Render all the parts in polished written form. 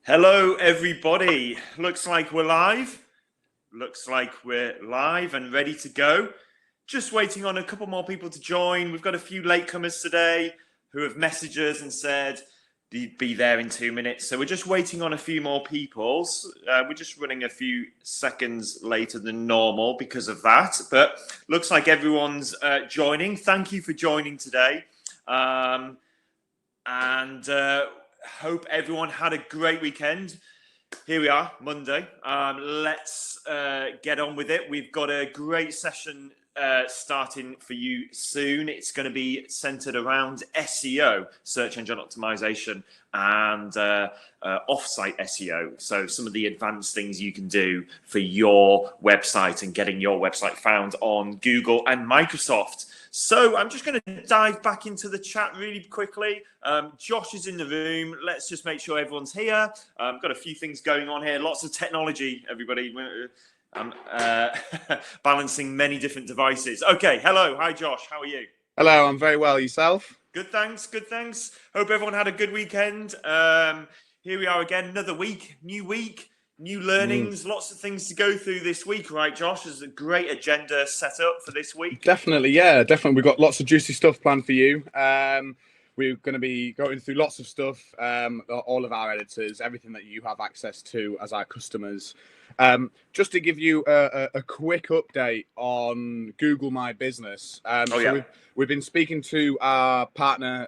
Hello, everybody. Looks like we're live. Looks like we're live and ready to go. Just waiting on a couple more people to join. We've got a few latecomers today who have messaged us and said they'd be there in 2 minutes. So we're just waiting on a few more people. We're just running a few seconds later than normal because of that. But looks like everyone's joining. Thank you for joining today. Hope everyone had a great weekend. Here we are, Monday. Let's get on with it. We've got a great session starting for you soon. It's going to be centered around SEO, search engine optimization, and offsite SEO. So some of the advanced things you can do for your website and getting your website found on Google and Microsoft. So I'm just going to dive back into the chat really quickly. Josh is in the room. Let's just make sure everyone's here. Got a few things going on here. Lots of technology, everybody. I'm balancing many different devices. Okay, hello. Hi, Josh. How are you? Hello, I'm very well. Yourself? Good, thanks. Good, thanks. Hope everyone had a good weekend. Here we are again, another week, new learnings, lots of things to go through this week, right, Josh? There's a great agenda set up for this week. Definitely, yeah, definitely. We've got lots of juicy stuff planned for you. We're going to be going through lots of stuff, all of our editors, everything that you have access to as our customers. Just to give you a quick update on Google My Business. We've been speaking to our partner,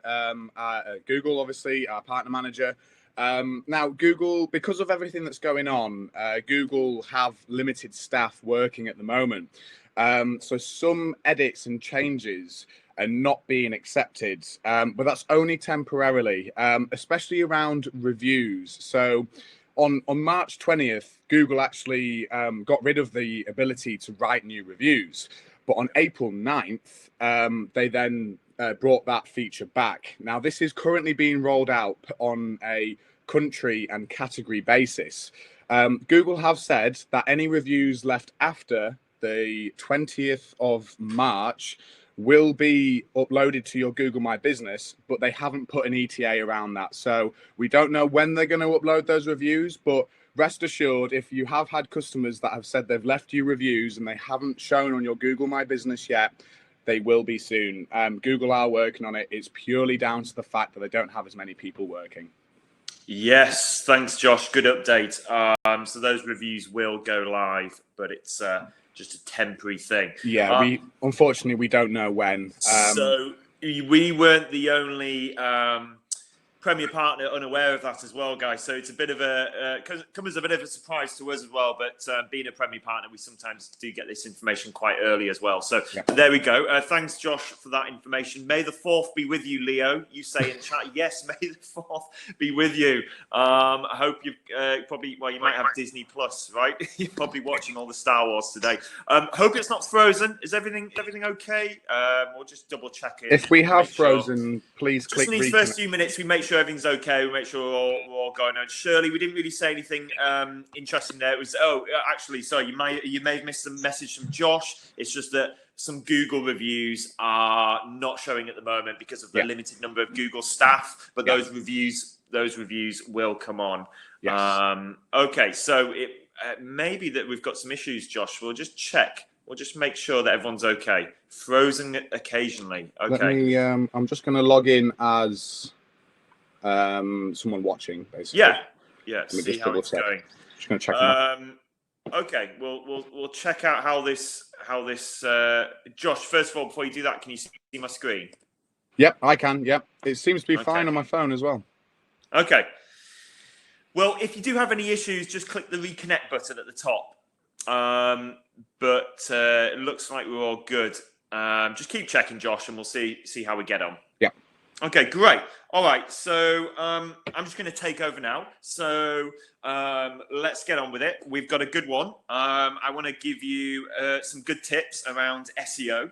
Google, obviously, our partner manager. Now, Google, because of everything that's going on, Google have limited staff working at the moment. So some edits and changes are not being accepted, but that's only temporarily, especially around reviews. So on March 20th, Google actually got rid of the ability to write new reviews. But on April 9th, they then brought that feature back. Now, this is currently being rolled out on a country and category basis. Google have said that any reviews left after the 20th of March will be uploaded to your Google My Business, but they haven't put an ETA around that. So we don't know when they're going to upload those reviews, but rest assured, if you have had customers that have said they've left you reviews and they haven't shown on your Google My Business yet, they will be soon. Google are working on it. It's purely down to the fact that they don't have as many people working. Yes, thanks, Josh. Good update. So those reviews will go live, but it's just a temporary thing. Yeah, unfortunately we don't know when. So we weren't the only Premier partner unaware of that as well, guys. So it's a bit of come as a bit of a surprise to us as well. But being a Premier partner, we sometimes do get this information quite early as well. So There we go. Thanks, Josh, for that information. May the 4th be with you, Leo. You say in chat, yes, may the 4th be with you. I hope you've you might have Disney Plus, right? You're probably watching all the Star Wars today. Hope it's not frozen. Is everything okay? We'll just double check it. If we have frozen, please click. Just in these first few minutes, we make sure everything's okay. We make sure we're all going on. Shirley, we didn't really say anything interesting there. It was actually, sorry, you may have missed a message from Josh. It's just that some Google reviews are not showing at the moment because of the limited number of Google staff. But those reviews will come on. Yes. Okay, so it maybe that we've got some issues, Josh. We'll just check. We'll just make sure that everyone's okay. Frozen occasionally. Okay. I'm just going to log in as someone watching, basically. Yeah. See how it's going. Just going to check them out. Okay. We'll check out how this. Josh, first of all, before you do that, can you see my screen? Yep, I can. Yep, it seems to be fine on my phone as well. Okay. Well, if you do have any issues, just click the reconnect button at the top. But it looks like we're all good. Just keep checking, Josh, and we'll see how we get on. Yeah. Okay, great. All right, so I'm just going to take over now. So let's get on with it. We've got a good one. I want to give you some good tips around SEO.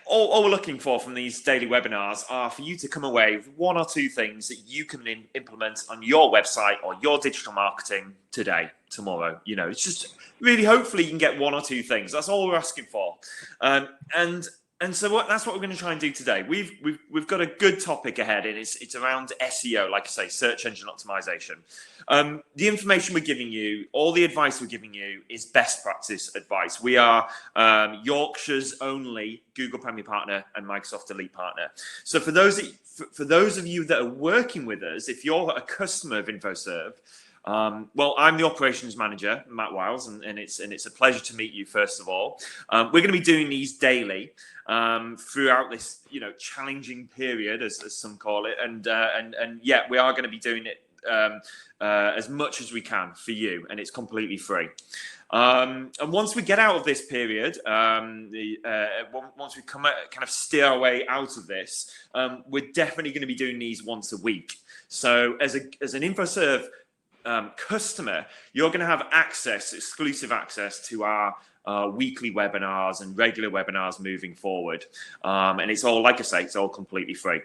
All we're looking for from these daily webinars are for you to come away with 1 or 2 things that you can implement on your website or your digital marketing today, tomorrow. It's just really, hopefully you can get 1 or 2 things. That's all we're asking for. And And so that's what we're going to try and do today. We've got a good topic ahead, and it's around SEO, like I say, search engine optimization. The information we're giving you, all the advice we're giving you, is best practice advice. We are Yorkshire's only Google Premier Partner and Microsoft Elite Partner. So for those of you that are working with us, if you're a customer of InfoServe, well, I'm the operations manager, Matt Wiles, and it's a pleasure to meet you. First of all, we're going to be doing these daily throughout this, challenging period, as some call it, and yeah, we are going to be doing it as much as we can for you, and it's completely free. And once we get out of this period, once we kind of steer our way out of this, we're definitely going to be doing these once a week. So as an InfoServe customer, you're going to have exclusive access to our weekly webinars and regular webinars moving forward. And it's all, like I say, it's all completely free.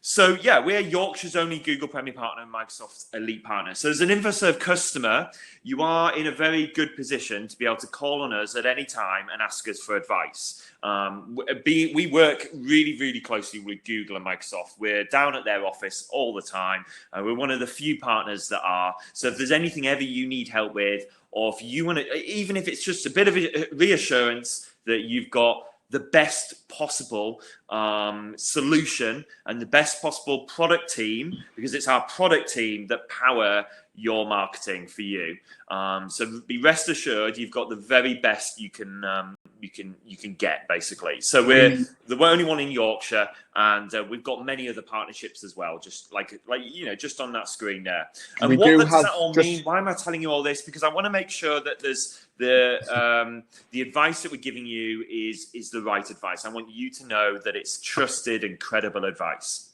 So yeah, we're Yorkshire's only Google Premier Partner and Microsoft Elite Partner. So as an InfoServe customer, you are in a very good position to be able to call on us at any time and ask us for advice. We work really, really closely with Google and Microsoft. We're down at their office all the time. We're one of the few partners that are. So if there's anything ever you need help with, or if you want to, even if it's just a bit of a reassurance that you've got the best possible solution and the best possible product team, because it's our product team that power your marketing for you. So be rest assured, you've got the very best you can get, basically. So we're the only one in Yorkshire, and we've got many other partnerships as well, just like just on that screen there. And what does that all mean? Why am I telling you all this? Because I want to make sure that there's the advice that we're giving you is the right advice. I want you to know that it's trusted and credible advice.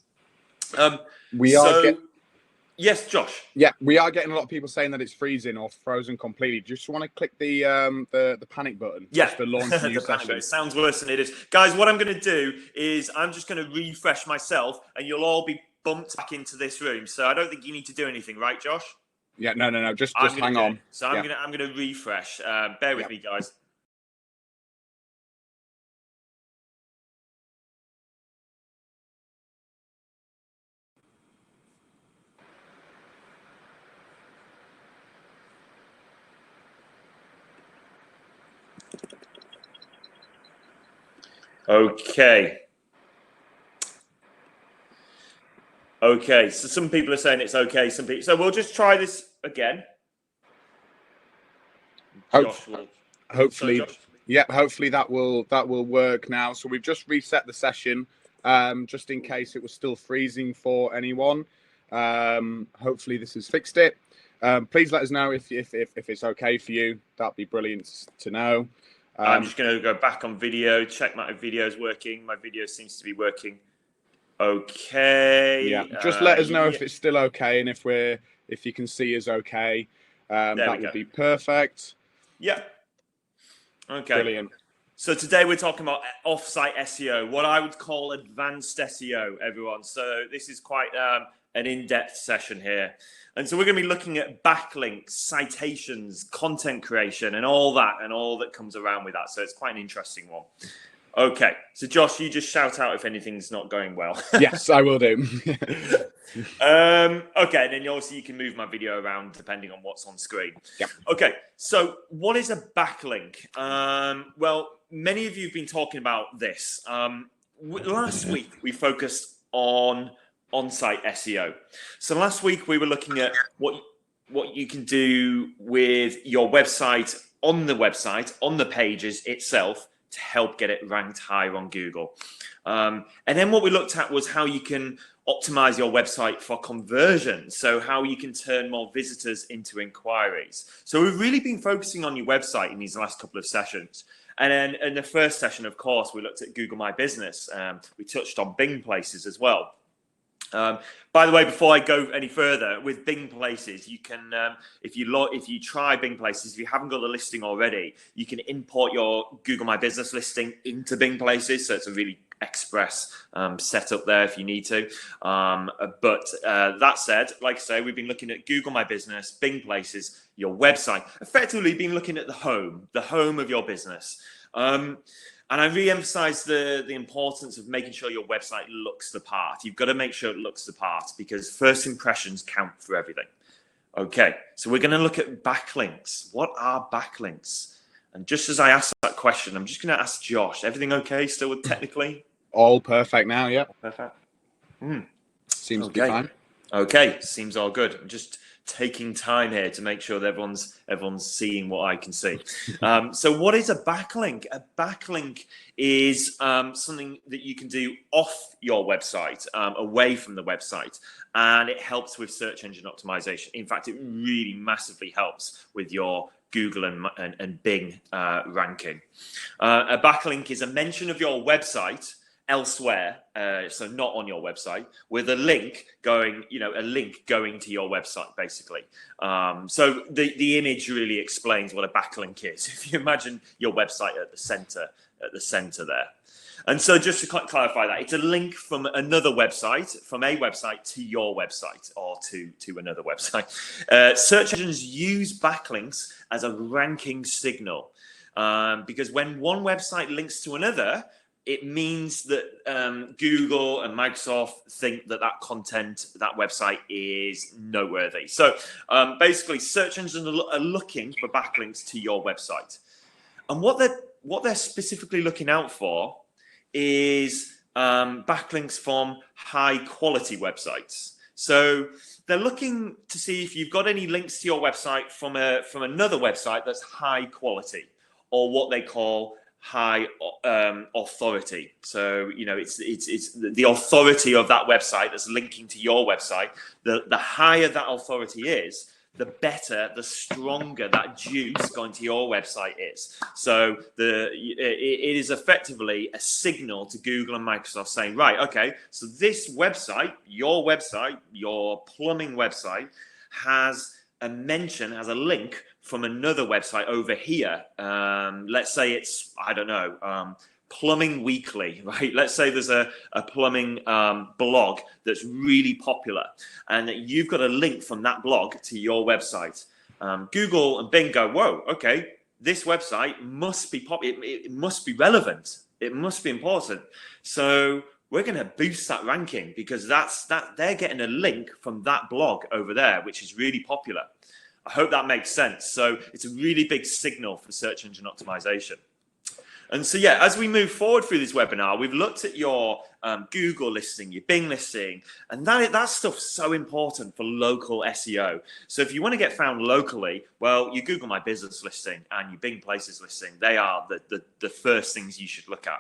Yes, Josh. Yeah, we are getting a lot of people saying that it's freezing or frozen completely. Just want to click the panic button. Yeah, just to launch a new session. It sounds worse than it is, guys. What I'm going to do is I'm just going to refresh myself, and you'll all be bumped back into this room. So I don't think you need to do anything, right, Josh? Yeah, no. Just hang on. So I'm gonna refresh. Bear with me, guys. Okay, so some people are saying it's okay. So we'll just try this again. Hopefully that will work now. So we've just reset the session, just in case it was still freezing for anyone. Hopefully this has fixed it. Please let us know if it's okay for you. That'd be brilliant to know. I'm just going to go back on video, check my video is working. My video seems to be working. Okay. Yeah. Just let us know if it's still okay, and if you can see us okay. That would be perfect. Yeah. Okay. Brilliant. So today we're talking about off-site SEO, what I would call advanced SEO, everyone. So this is quite an in-depth session here. And so we're going to be looking at backlinks, citations, content creation, and all that comes around with that. So it's quite an interesting one. Okay. So Josh, you just shout out if anything's not going well. Yes, I will do. Okay. And then obviously you can move my video around depending on what's on screen. Yeah. Okay. So what is a backlink? Well, many of you have been talking about this. Last week we focused on on-site SEO. So last week we were looking at what you can do with your website, on the pages itself, to help get it ranked higher on Google. And then what we looked at was how you can optimize your website for conversion. So how you can turn more visitors into inquiries. So we've really been focusing on your website in these last couple of sessions. And then in the first session, of course, we looked at Google My Business. We touched on Bing Places as well. By the way, before I go any further, with Bing Places, you can, if you try Bing Places, if you haven't got a listing already, you can import your Google My Business listing into Bing Places. So it's a really express setup there if you need to. But that said, like I say, we've been looking at Google My Business, Bing Places, your website, effectively been looking at the home of your business. And I re-emphasize the importance of making sure your website looks the part. You've got to make sure it looks the part because first impressions count for everything. Okay, so we're going to look at backlinks. What are backlinks? And just as I ask that question, I'm just going to ask Josh. Everything okay still with technically? All perfect now, yeah. Perfect. Seems to be fine. Okay, seems all good. I'm just taking time here to make sure that everyone's seeing what I can see. So what is a backlink? A backlink is something that you can do off your website, away from the website, and it helps with search engine optimization. In fact, it really massively helps with your Google and Bing ranking. A backlink is a mention of your website elsewhere, so not on your website, with a link going, a link going to your website, basically. So the image really explains what a backlink is. If you imagine your website at the center there. And so just to clarify that, it's a link from another website, from a website to your website or to another website. Search engines use backlinks as a ranking signal because when one website links to another, it means that Google and Microsoft think that content, that website is noteworthy. So basically, search engines are looking for backlinks to your website. And what they're specifically looking out for is backlinks from high quality websites. So they're looking to see if you've got any links to your website from another website that's high quality, or what they call high authority. So it's the authority of that website that's linking to your website. The higher that authority is, the better, the stronger that juice going to your website is. So it is effectively a signal to Google and Microsoft saying, right, okay, so this website, your plumbing website, has a mention, has a link from another website over here. Let's say it's, I don't know, Plumbing Weekly, right? Let's say there's a plumbing blog that's really popular and that you've got a link from that blog to your website. Google and Bing go, whoa, okay, this website must be it must be relevant. It must be important. So we're going to boost that ranking because they're getting a link from that blog over there, which is really popular. I hope that makes sense. So it's a really big signal for search engine optimization. And so, yeah, as we move forward through this webinar, we've looked at your Google listing, your Bing listing, and that stuff's so important for local SEO. So if you want to get found locally, well, your Google My Business listing and your Bing Places listing, they are the first things you should look at.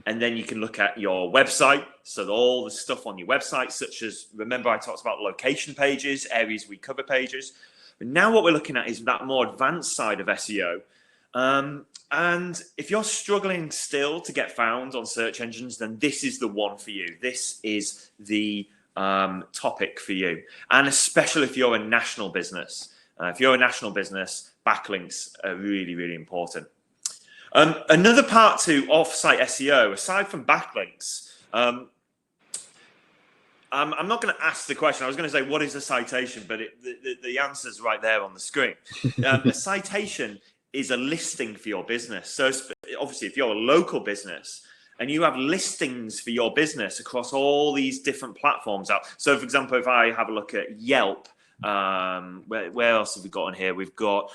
And then you can look at your website. So all the stuff on your website, such as, remember I talked about location pages, areas we cover pages. But now what we're looking at is that more advanced side of SEO. And if you're struggling still to get found on search engines, then this is the one for you. This is the topic for you. And especially if you're a national business. If you're a national business, backlinks are really, really important. Another part to off-site SEO, aside from backlinks, I'm not going to ask the question. I was going to say, what is a citation? But the answer's right there on the screen. A citation is a listing for your business. So obviously, if you're a local business and you have listings for your business across all these different platforms out. So, for example, if I have a look at Yelp, where else have we got on here? We've got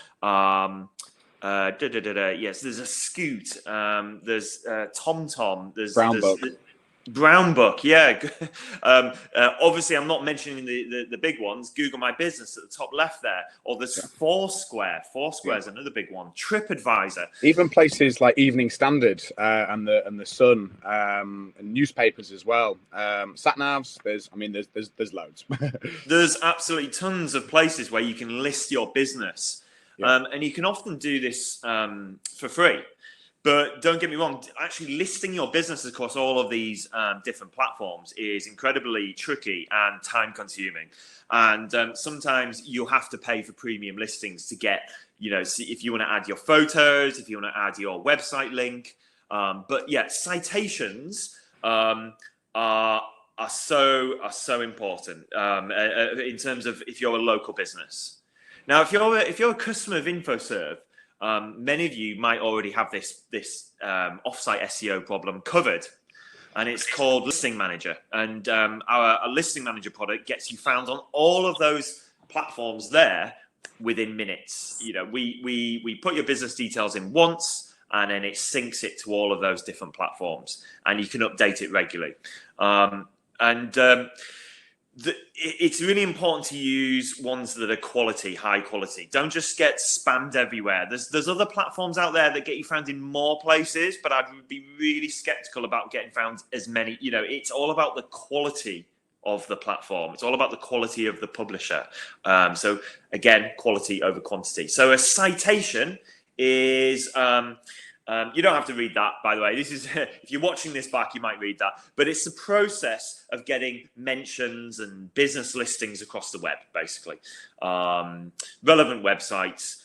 yes, there's a Scoot, there's TomTom, there's Brown Book, yeah. Obviously, I'm not mentioning the big ones. Google My Business at the top left there, or there's Foursquare. Foursquare is another big one. TripAdvisor. Even places like Evening Standard and the Sun, and newspapers as well. Sat navs. There's loads. There's absolutely tons of places where you can list your business, and you can often do this for free. But don't get me wrong, actually listing your business across all of these different platforms is incredibly tricky and time consuming. And sometimes you'll have to pay for premium listings to get, if you want to add your photos, if you want to add your website link. But yeah, citations are so important in terms of if you're a local business. Now, if you're a customer of InfoServe, many of you might already have this offsite SEO problem covered, and it's called Listing Manager. And our Listing Manager product gets you found on all of those platforms there within minutes. You know, we put your business details in once, and then it syncs it to all of those different platforms, and you can update it regularly. It's really important to use ones that are quality, high quality. Don't just get spammed everywhere. There's other platforms out there that get you found in more places, but I'd be really skeptical about getting found as many. You know, it's all about the quality of the platform. It's all about the quality of the publisher. So again, quality over quantity. So a citation is you don't have to read that, by the way. This is if you're watching this back, you might read that. But it's the process of getting mentions and business listings across the web, basically. Relevant websites.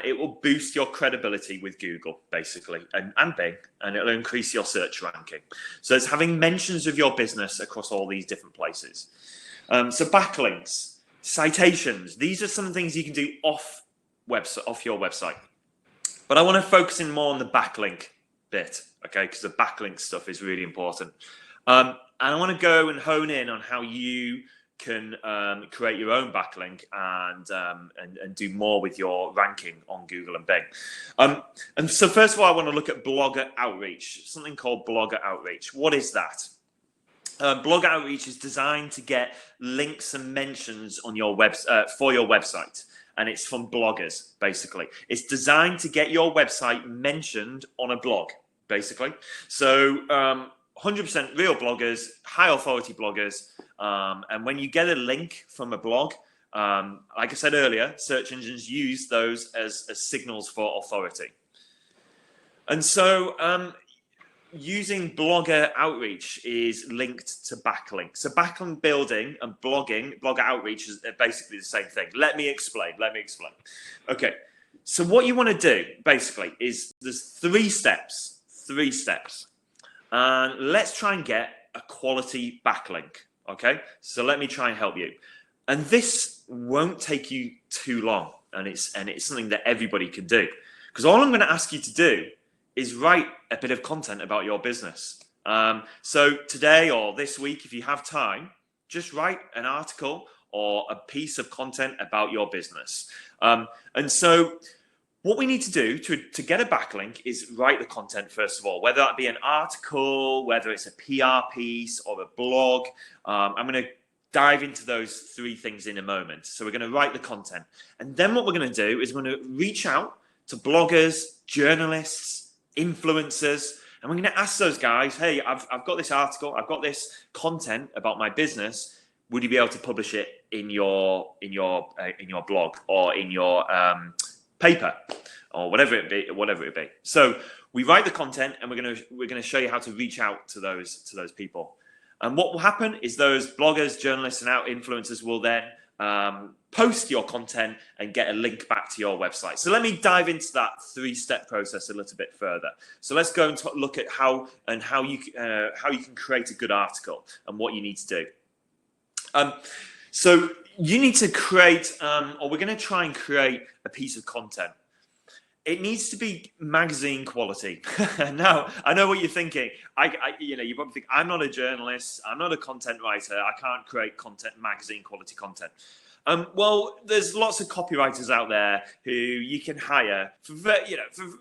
It will boost your credibility with Google, basically, and Bing, and it'll increase your search ranking. So it's having mentions of your business across all these different places. So backlinks, citations. These are some things you can do off your website. But I want to focus in more on the backlink bit, okay? Because the backlink stuff is really important. And I want to go and hone in on how you can create your own backlink and do more with your ranking on Google and Bing. And so first of all, I want to look at blogger outreach, something called blogger outreach. What is that? Blogger outreach is designed to get links and mentions on your for your website. And it's from bloggers, basically. It's designed to get your website mentioned on a blog, basically. So 100% real bloggers, high authority bloggers. And when you get a link from a blog, like I said earlier, search engines use those as signals for authority. And so using blogger outreach is linked to backlinks. So backlink building and blogger outreach is basically the same thing. Let me explain. Okay. So what you want to do basically is there's three steps. And let's try and get a quality backlink. Okay. So let me try and help you. And this won't take you too long. And it's something that everybody can do. Because all I'm going to ask you to do is write a bit of content about your business. So today or this week, if you have time, just write an article or a piece of content about your business. And so what we need to do to get a backlink is write the content first of all, whether that be an article, whether it's a PR piece or a blog. I'm going to dive into those three things in a moment. So we're going to write the content. And then what we're going to do is we're going to reach out to bloggers, journalists, influencers, and we're going to ask those guys, hey, I've got this article, I've got this content about my business. Would you be able to publish it in your blog or in your paper or whatever it be? So we write the content, and we're going to show you how to reach out to those people. And what will happen is those bloggers, journalists, and influencers will then post your content and get a link back to your website. So let me dive into that three-step process a little bit further. So let's go and look at how you can create a good article and what you need to do. So you need to create, or we're going to try and create a piece of content. It needs to be magazine quality. Now, I know what you're thinking. You probably think, I'm not a journalist. I'm not a content writer. I can't create magazine quality content. Well, there's lots of copywriters out there who you can hire for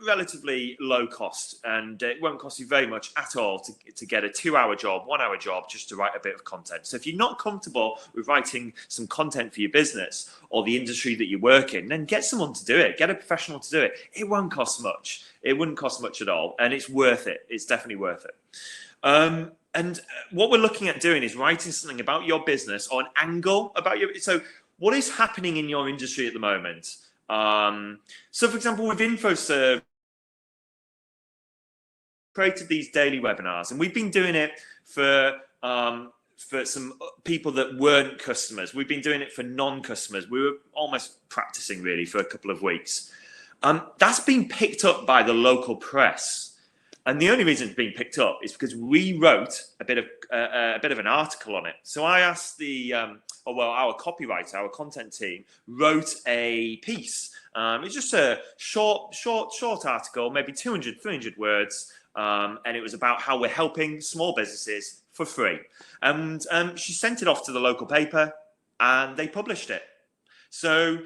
relatively low cost, and it won't cost you very much at all to get a 2-hour job, 1-hour job just to write a bit of content. So if you're not comfortable with writing some content for your business or the industry that you work in, then get someone to do it. Get a professional to do it. It won't cost much. It wouldn't cost much at all, and it's worth it. It's definitely worth it. And what we're looking at doing is writing something about your business or an angle about your. So what is happening in your industry at the moment? So, for example, with InfoServe, created these daily webinars, and we've been doing it for some people that weren't customers. We've been doing it for non-customers. We were almost practicing really for a couple of weeks. That's been picked up by the local press. And the only reason it's being picked up is because we wrote a bit of an article on it. So I asked our copywriter, our content team, wrote a piece. It's just a short article, maybe 200, 300 words. And it was about how we're helping small businesses for free. And she sent it off to the local paper and they published it. So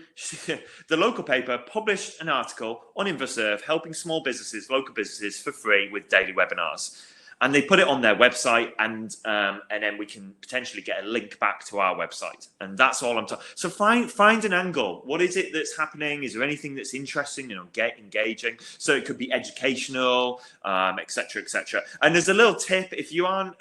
the local paper published an article on InfoServe helping small businesses, local businesses for free with daily webinars. And they put it on their website, and then we can potentially get a link back to our website. And that's all I'm talking. So find an angle. What is it that's happening? Is there anything that's interesting and engaging? So it could be educational, etc., etc. And there's a little tip: if you aren't,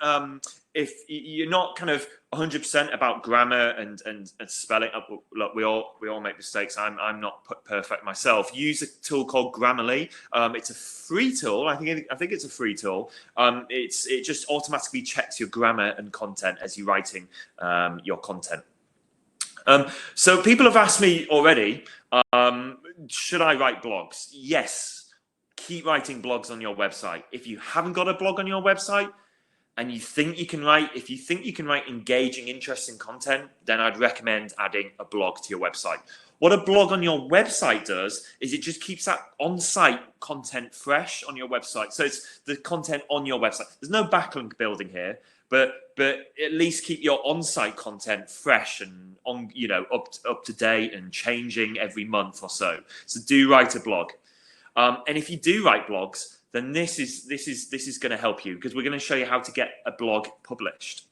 if you're not kind of 100% about grammar and spelling, look, we all make mistakes. I'm not perfect myself. Use a tool called Grammarly. It's a free tool. I think it's a free tool. It just automatically checks your grammar and content as you're writing your content. So people have asked me already, should I write blogs? Yes. Keep writing blogs on your website. If you haven't got a blog on your website, and if you think you can write engaging, interesting content, then I'd recommend adding a blog to your website. What a blog on your website does is it just keeps that on-site content fresh on your website. So it's the content on your website. There's no backlink building here, but at least keep your on-site content fresh and up to date and changing every month or so. So do write a blog. And if you do write blogs, then this is going to help you, because we're going to show you how to get a blog published.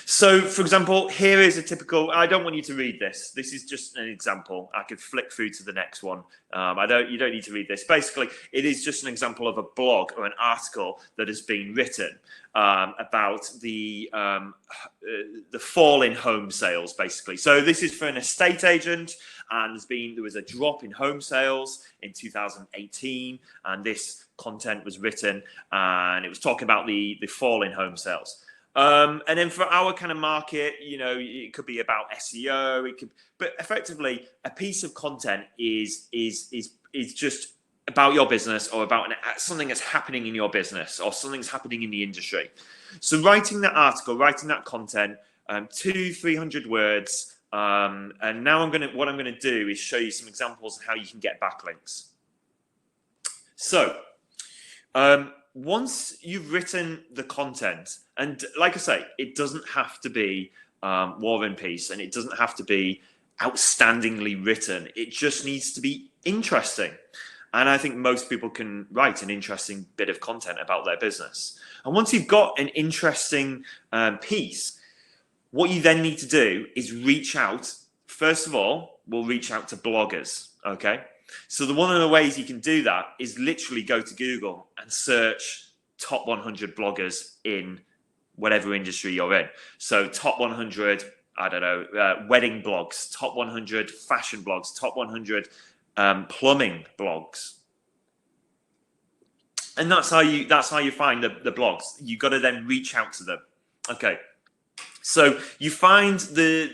So, for example, here is a typical. I don't want you to read this. This is just an example. I could flick through to the next one. You don't need to read this. Basically, it is just an example of a blog or an article that has been written about the fall in home sales. Basically, so this is for an estate agent, and there was a drop in home sales in 2018, and this content was written, and it was talking about the fall in home sales. And then for our kind of market, it could be about SEO. But effectively, a piece of content is just about your business, or about something that's happening in your business, or something's happening in the industry. So writing that article, writing that content, 200-300 words. And now what I'm gonna do is show you some examples of how you can get backlinks. So once you've written the content, and like I say, it doesn't have to be War and Peace, and it doesn't have to be outstandingly written. It just needs to be interesting. And I think most people can write an interesting bit of content about their business. And once you've got an interesting piece, what you then need to do is reach out. First of all, we'll reach out to bloggers, okay? So one of the ways you can do that is literally go to Google and search top 100 bloggers in whatever industry you're in. So top 100, I don't know, wedding blogs, top 100 fashion blogs, top 100 plumbing blogs. And that's how you find the blogs. You got to then reach out to them. Okay. So you find the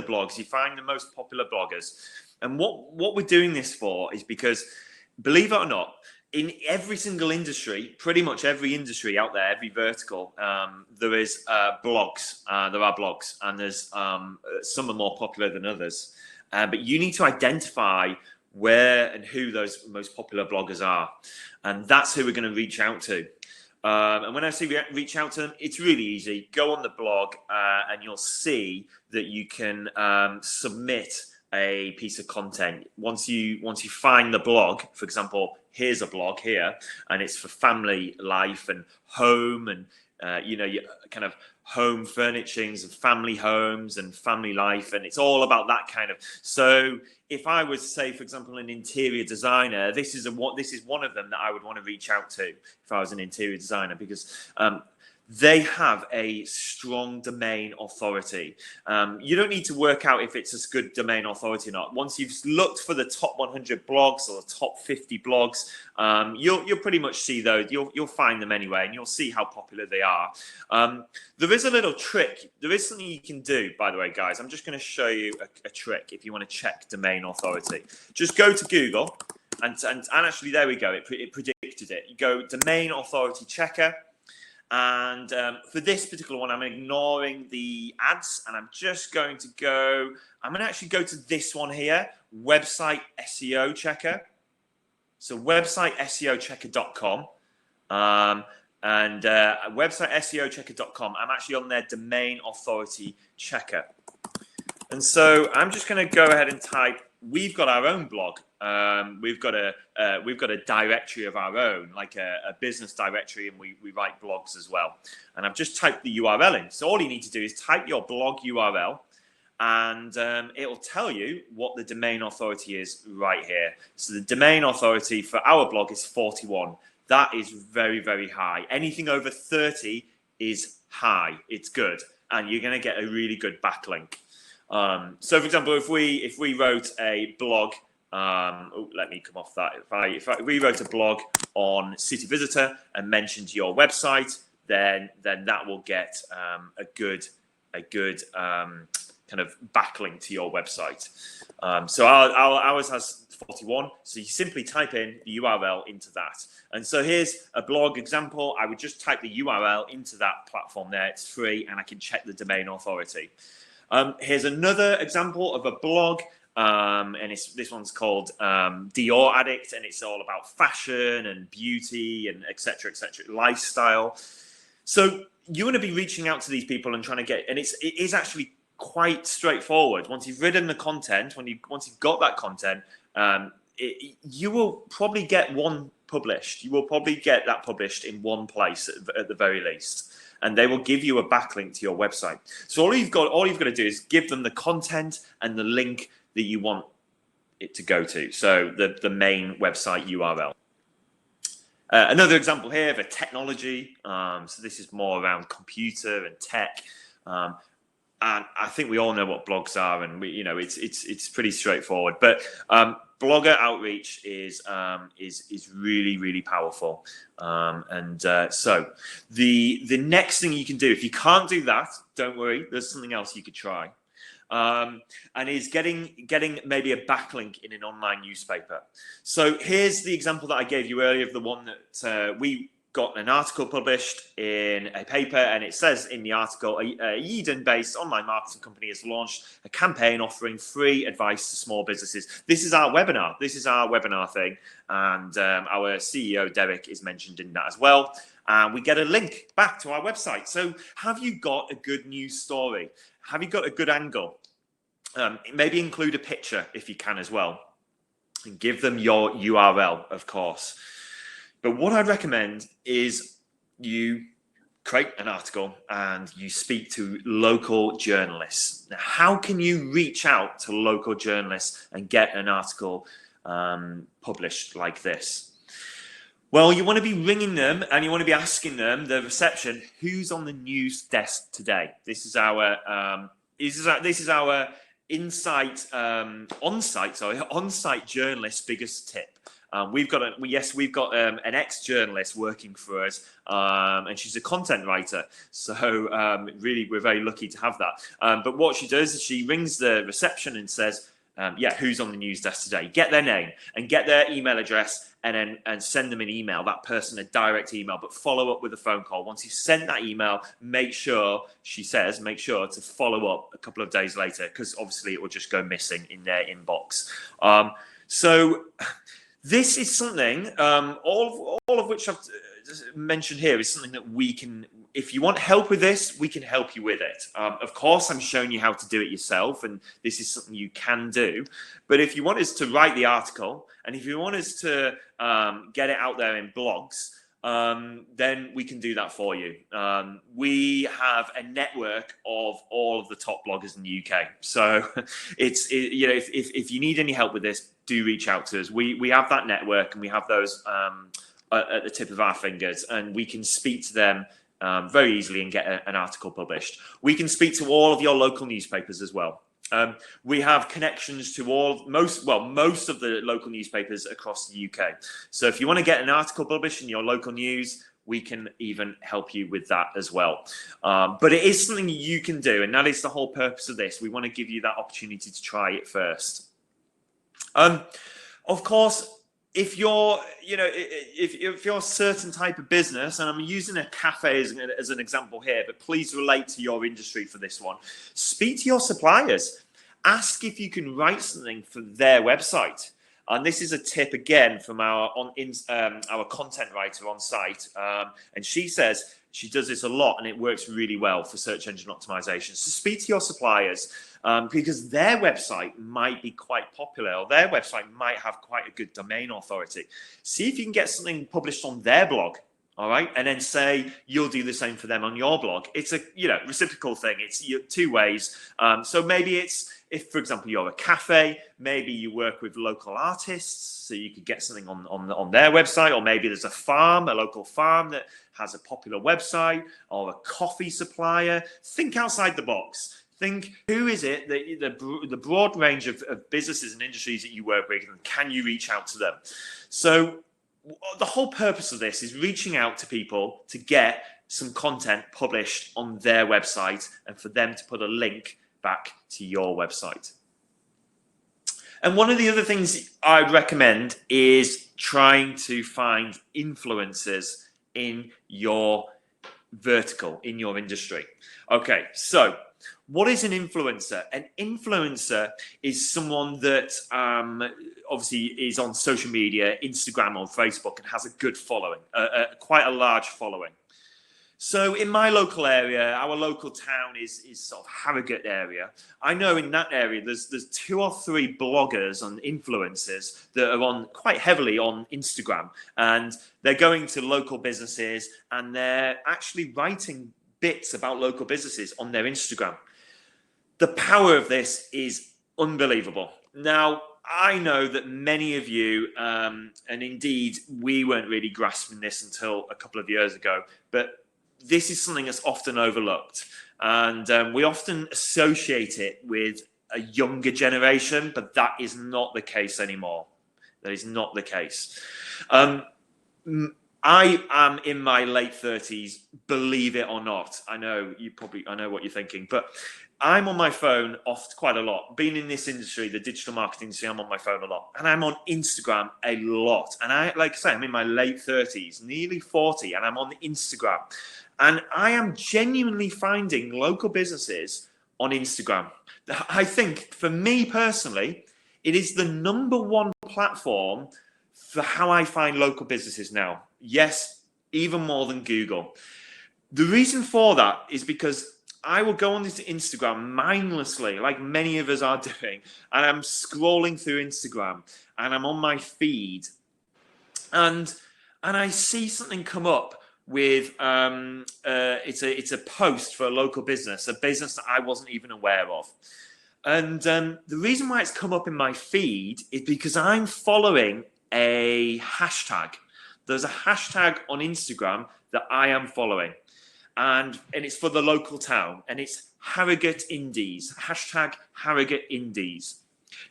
blogs, you find the most popular bloggers. And what we're doing this for is because, believe it or not, in every single industry, pretty much every industry out there, every vertical, there is blogs. There are blogs, and there's some are more popular than others. But you need to identify where and who those most popular bloggers are, and that's who we're going to reach out to. And when I say reach out to them, it's really easy. Go on the blog, and you'll see that you can submit a piece of content. Once you find the blog, for example, here's a blog here, and it's for family life and home, and your kind of home furnishings and family homes and family life, and it's all about that kind of. So if I was, say, for example, an interior designer, this is one of them that I would want to reach out to if I was an interior designer, because they have a strong domain authority. You don't need to work out if it's a good domain authority or not. Once you've looked for the top 100 blogs or the top 50 blogs, you'll pretty much see those. You'll find them anyway, and you'll see how popular they are. There is a little trick. There is something you can do, by the way, guys. I'm just going to show you a trick if you want to check domain authority. Just go to Google and actually, there we go. It predicted it. You go domain authority checker. And for this particular one, I'm ignoring the ads, and I'm just going to go. I'm going to actually go to this one here, website SEO checker. So websiteseochecker.com. And websiteseochecker.com. I'm actually on their domain authority checker. And so I'm just going to go ahead and type. We've got our own blog. We've got a directory of our own, like a business directory, and we write blogs as well. And I've just typed the URL in. So all you need to do is type your blog URL, and it'll tell you what the domain authority is right here. So the domain authority for our blog is 41. That is very, very high. Anything over 30 is high. It's good, and you're going to get a really good backlink. So, for example, if we wrote a blog, let me come off that. If we wrote a blog on City Visitor and mentioned your website, then that will get a good kind of backlink to your website. So ours has 41. So you simply type in the URL into that. And so here's a blog example. I would just type the URL into that platform there. It's free, and I can check the domain authority. Here's another example of a blog, and this one's called Dior Addict, and it's all about fashion and beauty and et cetera, lifestyle. So you want to be reaching out to these people and trying to get, and it is actually quite straightforward. Once you've written the content, once you've got that content, you will probably get one published. You will probably get that published in one place at the very least. And they will give you a backlink to your website. So all you've got to do is give them the content and the link that you want it to go to. So the main website URL. Another example here of a technology. So this is more around computer and tech. And I think we all know what blogs are, and it's pretty straightforward. But blogger outreach is really, really powerful. So the next thing you can do, if you can't do that, don't worry. There's something else you could try, and is getting maybe a backlink in an online newspaper. So here's the example that I gave you earlier of the one that we got an article published in a paper, and it says in the article, a Eden-based online marketing company has launched a campaign offering free advice to small businesses. This is our webinar thing, and our CEO Derek is mentioned in that as well. And we get a link back to our website. So have you got a good news story? Have you got a good angle? Maybe include a picture if you can as well, and give them your URL, of course. But what I'd recommend is you create an article and you speak to local journalists. Now, how can you reach out to local journalists and get an article published like this? Well, you want to be ringing them and you want to be asking them, the reception, who's on the news desk today? This is our on-site journalist biggest tip. We've got an ex-journalist working for us, and she's a content writer. So really, we're very lucky to have that. But what she does is she rings the reception and says, who's on the news desk today? Get their name and get their email address, and send them an email, that person a direct email, but follow up with a phone call. Once you've sent that email, make sure to follow up a couple of days later, because obviously it will just go missing in their inbox. So this is something, all of which I've mentioned here is something that we can, if you want help with this, we can help you with it. Of course, I'm showing you how to do it yourself, and this is something you can do. But if you want us to write the article, and if you want us to get it out there in blogs, then we can do that for you. We have a network of all of the top bloggers in the UK. So if you need any help with this, do reach out to us. We have that network, and we have those at the tip of our fingers, and we can speak to them very easily and get an article published. We can speak to all of your local newspapers as well. We have connections to most of the local newspapers across the UK. So if you want to get an article published in your local news, we can even help you with that as well. But it is something you can do, and that is the whole purpose of this. We want to give you that opportunity to try it first. Of course, if you're, if you're a certain type of business, and I'm using a cafe as an example here, but please relate to your industry for this one. Speak to your suppliers. Ask if you can write something for their website. And this is a tip again from our content writer on site, and she says she does this a lot, and it works really well for search engine optimization. So speak to your suppliers, because their website might be quite popular, or their website might have quite a good domain authority. See if you can get something published on their blog. All right, and then say you'll do the same for them on your blog. It's a reciprocal thing. It's two ways. So maybe it's, if, for example, you're a cafe, maybe you work with local artists, so you could get something on their website, or maybe there's a local farm that has a popular website, or a coffee supplier. Think outside the box. Think, who is it that the broad range of businesses and industries that you work with, and can you reach out to them? So the whole purpose of this is reaching out to people to get some content published on their website, and for them to put a link back to your website. And one of the other things I'd recommend is trying to find influencers in your vertical, in your industry. Okay, so what is an influencer? An influencer is someone that obviously is on social media, Instagram or Facebook, and has a good following, quite a large following. So in my local area, our local town is sort of Harrogate area. I know in that area there's 2 or 3 bloggers and influencers that are on quite heavily on Instagram, and they're going to local businesses and they're actually writing bits about local businesses on their Instagram. The power of this is unbelievable. Now, I know that many of you, and indeed we weren't really grasping this until a couple of years ago, but this is something that's often overlooked, and we often associate it with a younger generation, but that is not the case anymore. That is not the case. I am in my late 30s, believe it or not. I know what you're thinking, but I'm on my phone quite a lot. Being in this industry, the digital marketing industry, I'm on my phone a lot, and I'm on Instagram a lot. And like I say, I'm in my late 30s, nearly 40, and I'm on Instagram. And I am genuinely finding local businesses on Instagram. I think, for me personally, it is the #1 platform for how I find local businesses now. Yes, even more than Google. The reason for that is because I will go on this Instagram mindlessly, like many of us are doing, and I'm scrolling through Instagram, and I'm on my feed, and I see something come up with it's a post for a local business, a business that I wasn't even aware of. And the reason why it's come up in my feed is because I'm following a hashtag. There's a hashtag on Instagram that I am following, and it's for the local town, and it's Harrogate Indies, hashtag Harrogate Indies.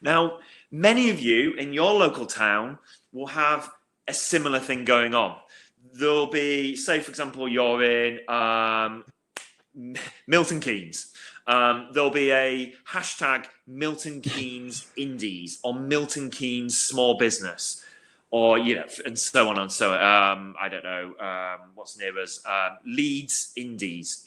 Now, many of you in your local town will have a similar thing going on. There'll be, say, for example, you're in Milton Keynes. There'll be a hashtag Milton Keynes Indies or Milton Keynes Small Business, or, and so on and so on. I don't know what's near us. Leeds Indies.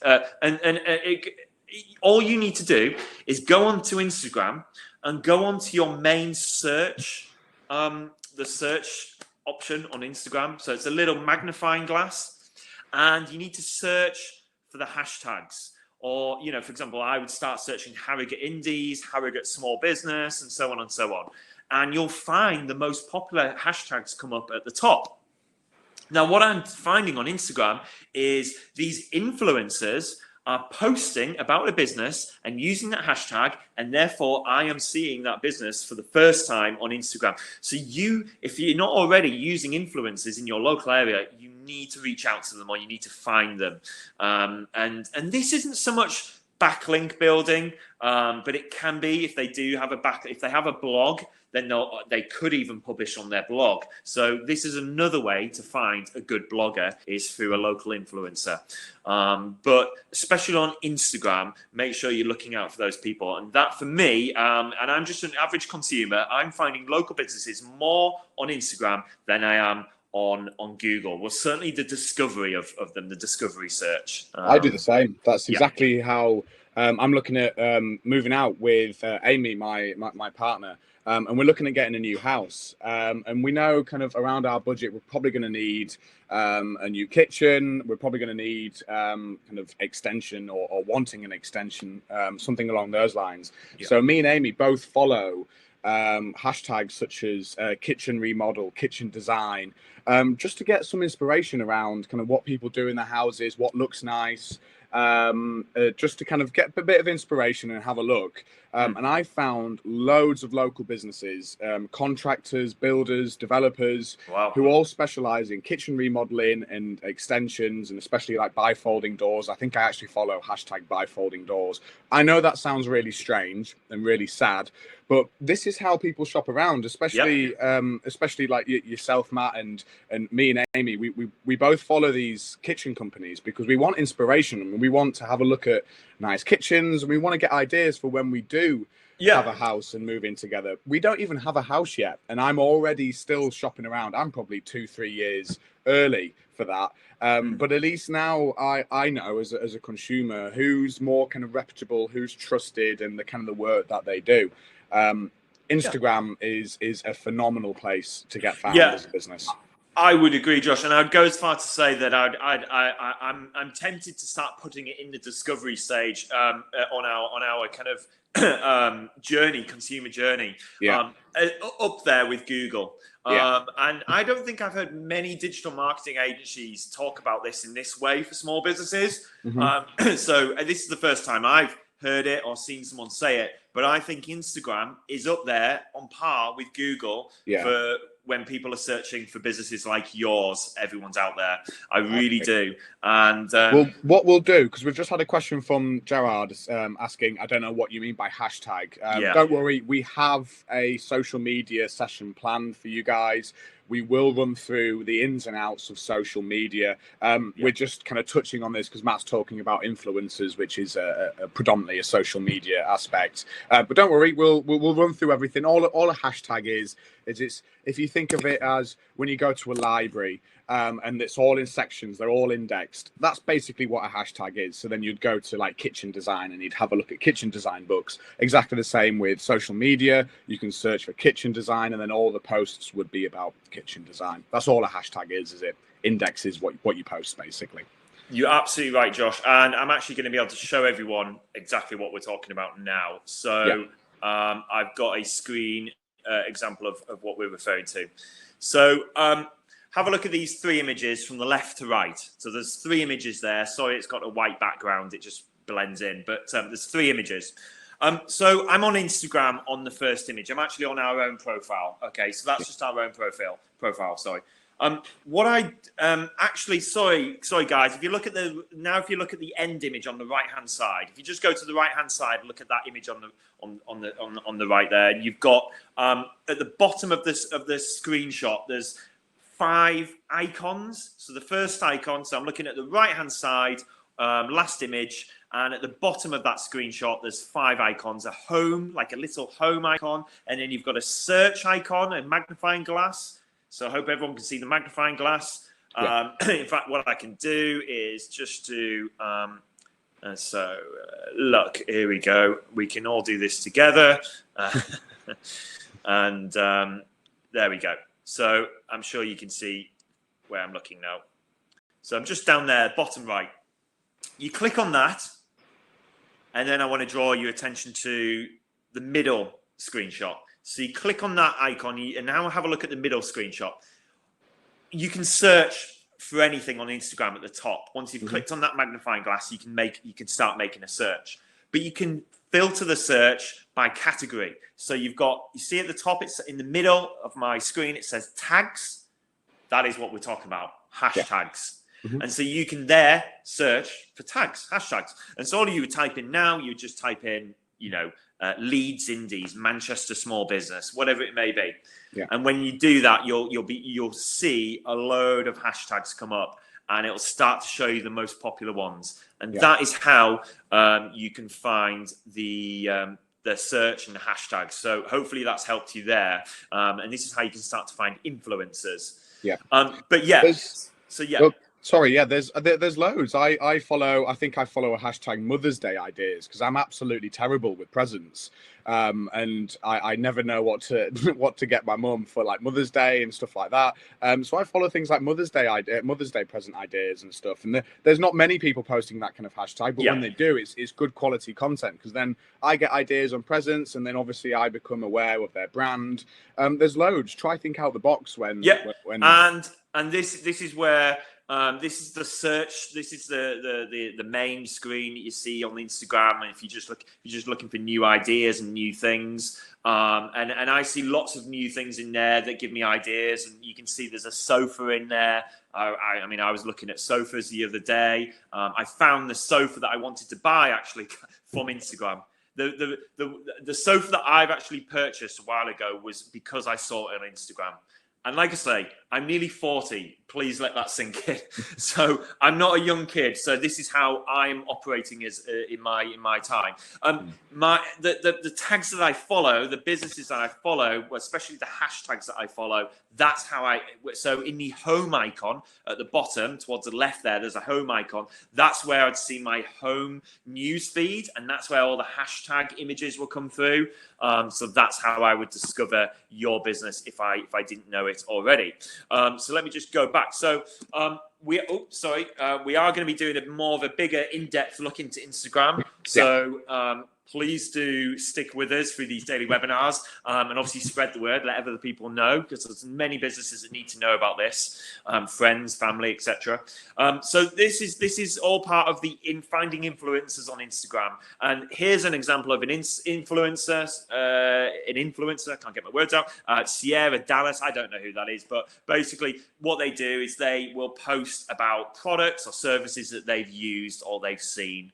All you need to do is go onto Instagram and go onto your main search, the search option on Instagram. So it's a little magnifying glass, and you need to search for the hashtags. Or, for example, I would start searching Harrogate Indies, Harrogate Small Business, and so on and so on. And you'll find the most popular hashtags come up at the top. Now, what I'm finding on Instagram is these influencers are posting about a business and using that hashtag, and therefore I am seeing that business for the first time on Instagram. So if you're not already using influencers in your local area, you need to reach out to them, or you need to find them. And this isn't so much backlink building, but it can be if they have a blog. then they could even publish on their blog. So this is another way to find a good blogger, is through a local influencer. But especially on Instagram, make sure you're looking out for those people. And that, for me, and I'm just an average consumer, I'm finding local businesses more on Instagram than I am on Google. Well, certainly the discovery of them, the discovery search. I do the same. That's exactly how I'm looking at moving out with Amy, my partner. And we're looking at getting a new house. And we know kind of around our budget, we're probably going to need a new kitchen. We're probably going to need kind of extension or wanting an extension, something along those lines. Yeah. So me and Amy both follow hashtags such as kitchen remodel, kitchen design, just to get some inspiration around kind of what people do in their houses, what looks nice, just to kind of get a bit of inspiration and have a look. And I found loads of local businesses, contractors, builders, developers, who all specialize in kitchen remodeling and extensions, and especially like bifolding doors. I think I actually follow hashtag bifolding doors. I know that sounds really strange and really sad, but this is how people shop around, especially especially like yourself, Matt, and me and Amy. We both follow these kitchen companies because we want inspiration and we want to have a look at nice kitchens, and we want to get ideas for when we do have a house and move in together. We don't even have a house yet, and I'm already still shopping around. I'm probably 2-3 years early for that. But at least now I know as a consumer who's more kind of reputable, who's trusted, and the kind of the work that they do. Instagram is a phenomenal place to get found as a business. I would agree, Josh, and I'd go as far to say that I'm tempted to start putting it in the discovery stage on our kind of consumer journey, up there with Google. And I don't think I've heard many digital marketing agencies talk about this in this way for small businesses. So this is the first time I've heard it or seen someone say it, but I think Instagram is up there on par with Google for when people are searching for businesses like yours. Everyone's out there. I really do. And well, what we'll do, because we've just had a question from Gerard asking, I don't know what you mean by hashtag. Don't worry, we have a social media session planned for you guys. We will run through the ins and outs of social media. We're just kind of touching on this because Matt's talking about influencers, which is predominantly a social media aspect. But don't worry, we'll run through everything. All a hashtag is it's, if you think of it as when you go to a library and it's all in sections, they're all indexed. That's basically what a hashtag is. So then you'd go to like kitchen design and you'd have a look at kitchen design books. Exactly the same with social media. You can search for kitchen design and then all the posts would be about kitchen design. That's all a hashtag is it? Indexes what you post, basically. You're absolutely right, Josh. And I'm actually going to be able to show everyone exactly what we're talking about now. So I've got a screen example of what we're referring to. So have a look at these 3 images from the left to right. So there's 3 images there. Sorry, it's got a white background. It just blends in. But there's 3 images. So I'm on Instagram on the first image. I'm actually on our own profile. Okay, so that's just our own profile. Sorry. What I actually, sorry guys. If you look at the end image on the right hand side, if you just go to the right hand side, look at that image on the right there. And you've got at the bottom of the screenshot, there's 5 icons. So the first icon. So I'm looking at the right hand side, last image. And at the bottom of that screenshot, there's 5 icons, a home, like a little home icon. And then you've got a search icon, a magnifying glass. So I hope everyone can see the magnifying glass. In fact, what I can do is just do, look, here we go. We can all do this together. And there we go. So I'm sure you can see where I'm looking now. So I'm just down there, bottom right. You click on that. And then I want to draw your attention to the middle screenshot. So you click on that icon, and now have a look at the middle screenshot. You can search for anything on Instagram at the top. Once you've clicked on that magnifying glass, you can start making a search. But you can filter the search by category. So you see at the top, it's in the middle of my screen, it says tags. That is what we're talking about, hashtags. And so you can there search for tags, hashtags. And so all you would type in now, you would just type in Leeds Indies, Manchester small business, whatever it may be. Yeah. And when you do that, you'll see a load of hashtags come up, and it'll start to show you the most popular ones. And that is how you can find the search and the hashtags. So hopefully that's helped you there. And this is how you can start to find influencers. Yeah. But yeah. Well, sorry, yeah, there's loads. I follow a hashtag Mother's Day ideas because I'm absolutely terrible with presents. And I never know what to get my mum for like Mother's Day and stuff like that. So I follow things like Mother's Day present ideas and stuff. And there's not many people posting that kind of hashtag, but when they do, it's good quality content because then I get ideas on presents, and then obviously I become aware of their brand. There's loads. Try think out the box when. And this is where. This is the search. This is the main screen that you see on Instagram. And if you're just looking for new ideas and new things, and I see lots of new things in there that give me ideas. And you can see there's a sofa in there. I mean, I was looking at sofas the other day. I found the sofa that I wanted to buy actually from Instagram. The sofa that I've actually purchased a while ago was because I saw it on Instagram. And like I say, I'm nearly 40. Please let that sink in. So I'm not a young kid. So this is how I'm operating as in my time. The tags that I follow, the businesses that I follow, especially the hashtags that I follow, that's how so in the home icon at the bottom, towards the left there's a home icon. That's where I'd see my home news feed, and that's where all the hashtag images will come through. So that's how I would discover your business if I didn't know it already. So let me just go back. So we are going to be doing more of a bigger in-depth look into Instagram. So please do stick with us through these daily webinars, and obviously spread the word, let other people know, because there's many businesses that need to know about this, friends, family, etc. So this is all part of the finding influencers on Instagram. And here's an example of an influencer. I can't get my words out. Sierra Dallas. I don't know who that is, but basically what they do is they will post about products or services that they've used or they've seen,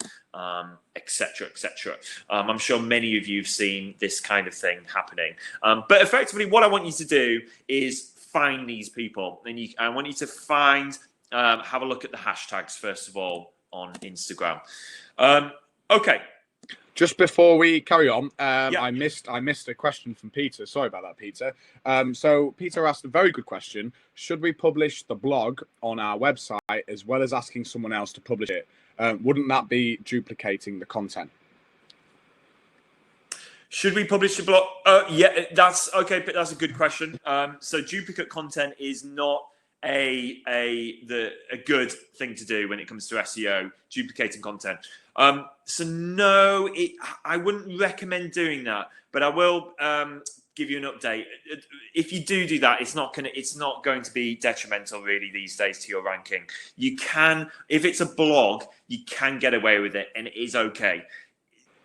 etc., etc. I'm sure many of you have seen this kind of thing happening. But effectively, what I want you to do is find these people, and I want you to have a look at the hashtags first of all on Instagram. Okay. Just before we carry on, I missed a question from Peter. Sorry about that, Peter. So Peter asked a very good question. Should we publish the blog on our website as well as asking someone else to publish it? Wouldn't that be duplicating the content? Should we publish the blog? Yeah, that's okay. But that's a good question. So duplicate content is not a good thing to do when it comes to SEO. Duplicating content. So no, I wouldn't recommend doing that. But I will give you an update. If you do that, it's not going to be detrimental really these days to your ranking. You can, if it's a blog, you can get away with it, and it is okay.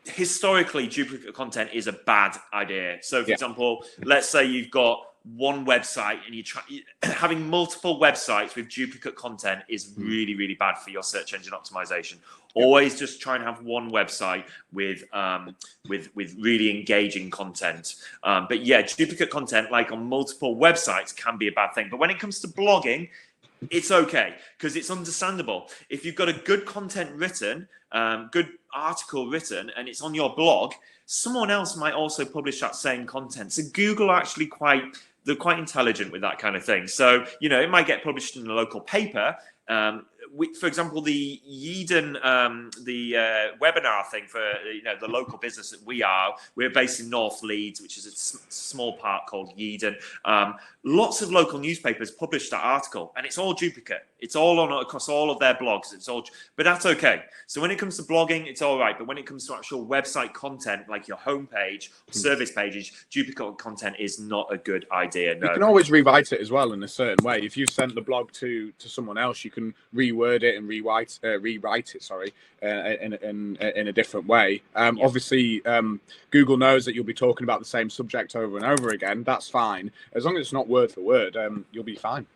Historically, duplicate content is a bad idea. So, for example, let's say you've got one website and having multiple websites with duplicate content is really, really bad for your search engine optimization. Always just try and have one website with really engaging content. But yeah, duplicate content like on multiple websites can be a bad thing. But when it comes to blogging, it's okay because it's understandable. If you've got a good content written, good article written, and it's on your blog, someone else might also publish that same content. So Google are actually they're quite intelligent with that kind of thing. So, it might get published in a local paper. For example, the Yeadon, the webinar thing for the local business that we're based in North Leeds, which is a small park called Yeadon. Lots of local newspapers publish that article, and it's all duplicate. It's all across all of their blogs. But that's okay. So when it comes to blogging, it's all right. But when it comes to actual website content, like your homepage, service pages, duplicate content is not a good idea. No. You can always rewrite it as well in a certain way. If you sent the blog to someone else, you can reword it and rewrite it. Sorry, in a different way. Obviously, Google knows that you'll be talking about the same subject over and over again. That's fine as long as it's not word for word. You'll be fine.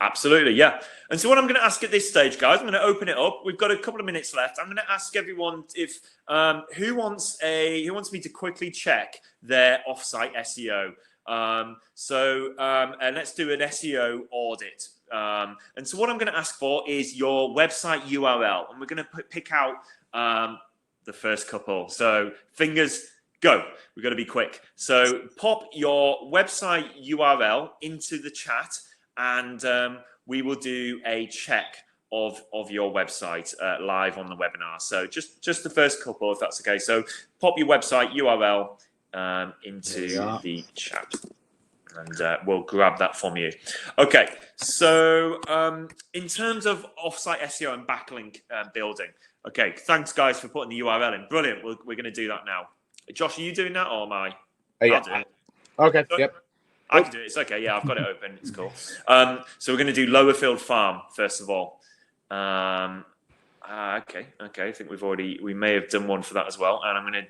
Absolutely, yeah. And so what I'm going to ask at this stage, guys, I'm going to open it up. We've got a couple of minutes left. I'm going to ask everyone if who wants me to quickly check their offsite SEO. And let's do an SEO audit. And so what I'm going to ask for is your website URL, and we're going to pick out the first couple. So fingers go. We've got to be quick. So pop your website URL into the chat, and we will do a check of your website live on the webinar. So just the first couple, if that's okay. So pop your website URL into the chat, and we'll grab that from you. Okay, so in terms of offsite SEO and backlink building, okay, thanks guys for putting the URL in. Brilliant. We're going to do that now. Josh, are you doing that or am I? Yeah. I'll do it. Okay, yep. I can do it. It's okay. Yeah, I've got it open. It's cool. So we're going to do Lowerfield Farm first of all. Okay. I think we may have done one for that as well. And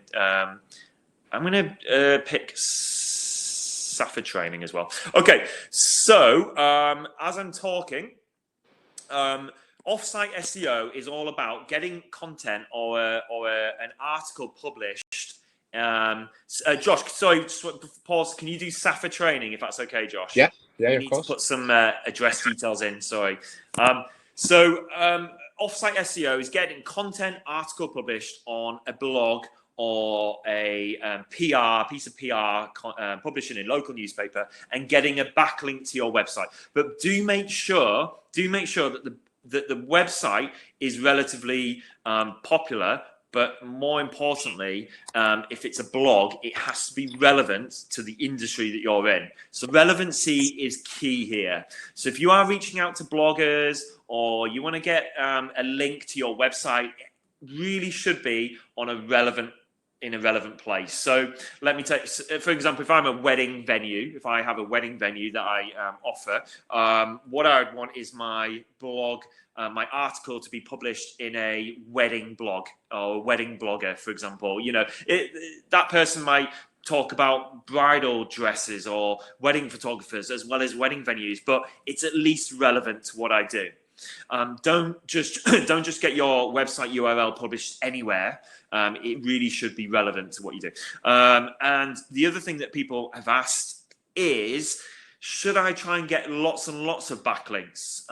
I'm going to pick Safa training as well. Okay. So as I'm talking, offsite SEO is all about getting content or an article published. Josh, sorry, pause. Can you do Safa training if that's okay, Josh? Yeah, you of need course. to put some address details in. Sorry. So offsite SEO is getting content article published on a blog or a PR piece of PR publishing in local newspaper and getting a backlink to your website. But do make sure that the website is relatively popular. But more importantly, if it's a blog, it has to be relevant to the industry that you're in. So relevancy is key here. So if you are reaching out to bloggers or you want to get a link to your website, it really should be on a relevant place. So let me take, for example, if I'm a wedding venue, if I have a wedding venue that I offer, what I would want is my blog, my article to be published in a wedding blog or a wedding blogger, for example. You know, that person might talk about bridal dresses or wedding photographers as well as wedding venues, but it's at least relevant to what I do. Don't just get your website URL published anywhere. It really should be relevant to what you do. And the other thing that people have asked is, should I try and get lots and lots of backlinks?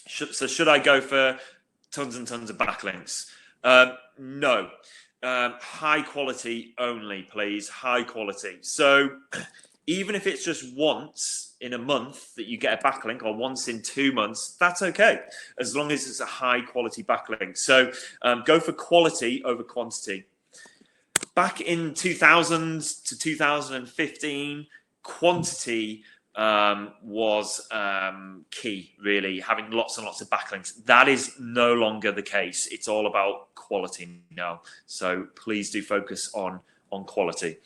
Should I go for tons and tons of backlinks? No. High quality only, please. High quality. So even if it's just once in a month that you get a backlink or once in 2 months, that's okay, as long as it's a high quality backlink. So go for quality over quantity. Back in 2000 to 2015, quantity was key, really, having lots and lots of backlinks. That is no longer the case. It's all about quality now. So please do focus on quality.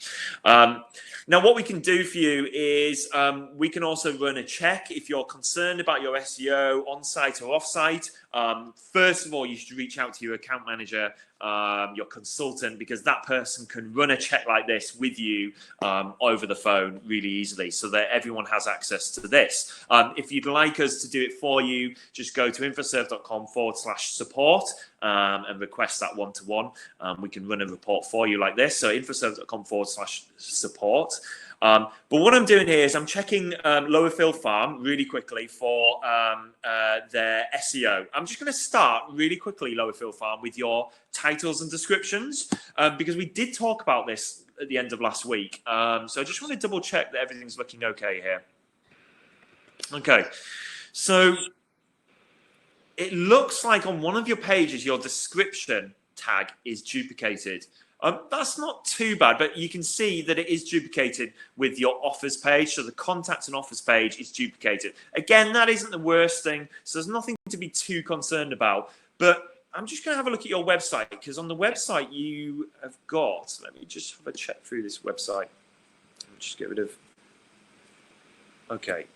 Now, what we can do for you is we can also run a check if you're concerned about your SEO on-site or off-site. First of all, you should reach out to your account manager, your consultant, because that person can run a check like this with you over the phone really easily so that everyone has access to this. If you'd like us to do it for you, just go to infoserve.com/support and request that one-to-one. We can run a report for you like this. So infoserve.com/support. But what I'm doing here is I'm checking Lowerfield Farm really quickly for their SEO. I'm just going to start really quickly, Lowerfield Farm, with your titles and descriptions, because we did talk about this at the end of last week. So I just want to double check that everything's looking okay here. Okay, so it looks like on one of your pages, your description tag is duplicated. That's not too bad, but you can see that it is duplicated with your offers page. So the contacts and offers page is duplicated. Again, that isn't the worst thing. So there's nothing to be too concerned about. But I'm just going to have a look at your website, because on the website you have got, let me just have a check through this website. Let me just get rid of. Okay.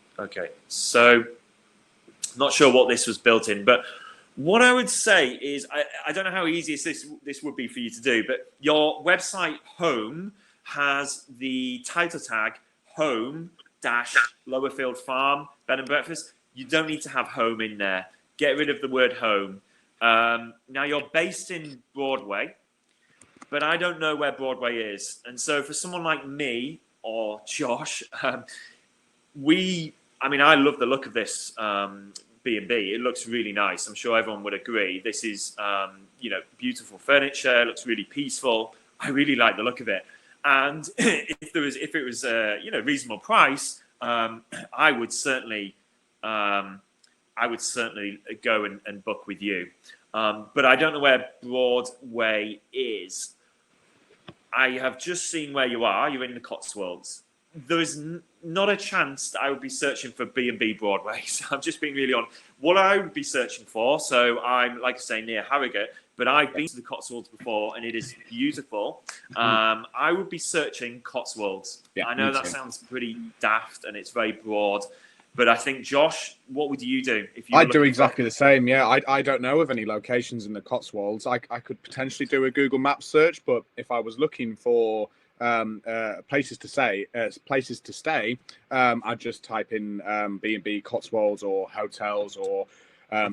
So not sure what this was built in, but what I would say is, I don't know how easy this would be for you to do, but your website home has the title tag home dash Lowerfield Farm bed and breakfast. You don't need to have home in there. Get rid of the word home. Now you're based in Broadway, but I don't know where Broadway is. And so for someone like me or Josh, I love the look of this B&B. It looks really nice. I'm sure everyone would agree. This is, beautiful furniture. It looks really peaceful. I really like the look of it. And if it was a reasonable price, I would certainly go and book with you. But I don't know where Broadway is. I have just seen where you are. You're in the Cotswolds. There is not a chance that I would be searching for B&B Broadway. So I'm just being really honest. What I would be searching for, so I'm, like I say, near Harrogate, but I've been to the Cotswolds before and it is beautiful. I would be searching Cotswolds. Yeah, I know that sounds pretty daft and it's very broad, but I think, Josh, what would you do if you? I'd do exactly the same. Yeah, I don't know of any locations in the Cotswolds. I could potentially do a Google Maps search, but if I was looking for places to stay, I'd just type in B&B Cotswolds or hotels or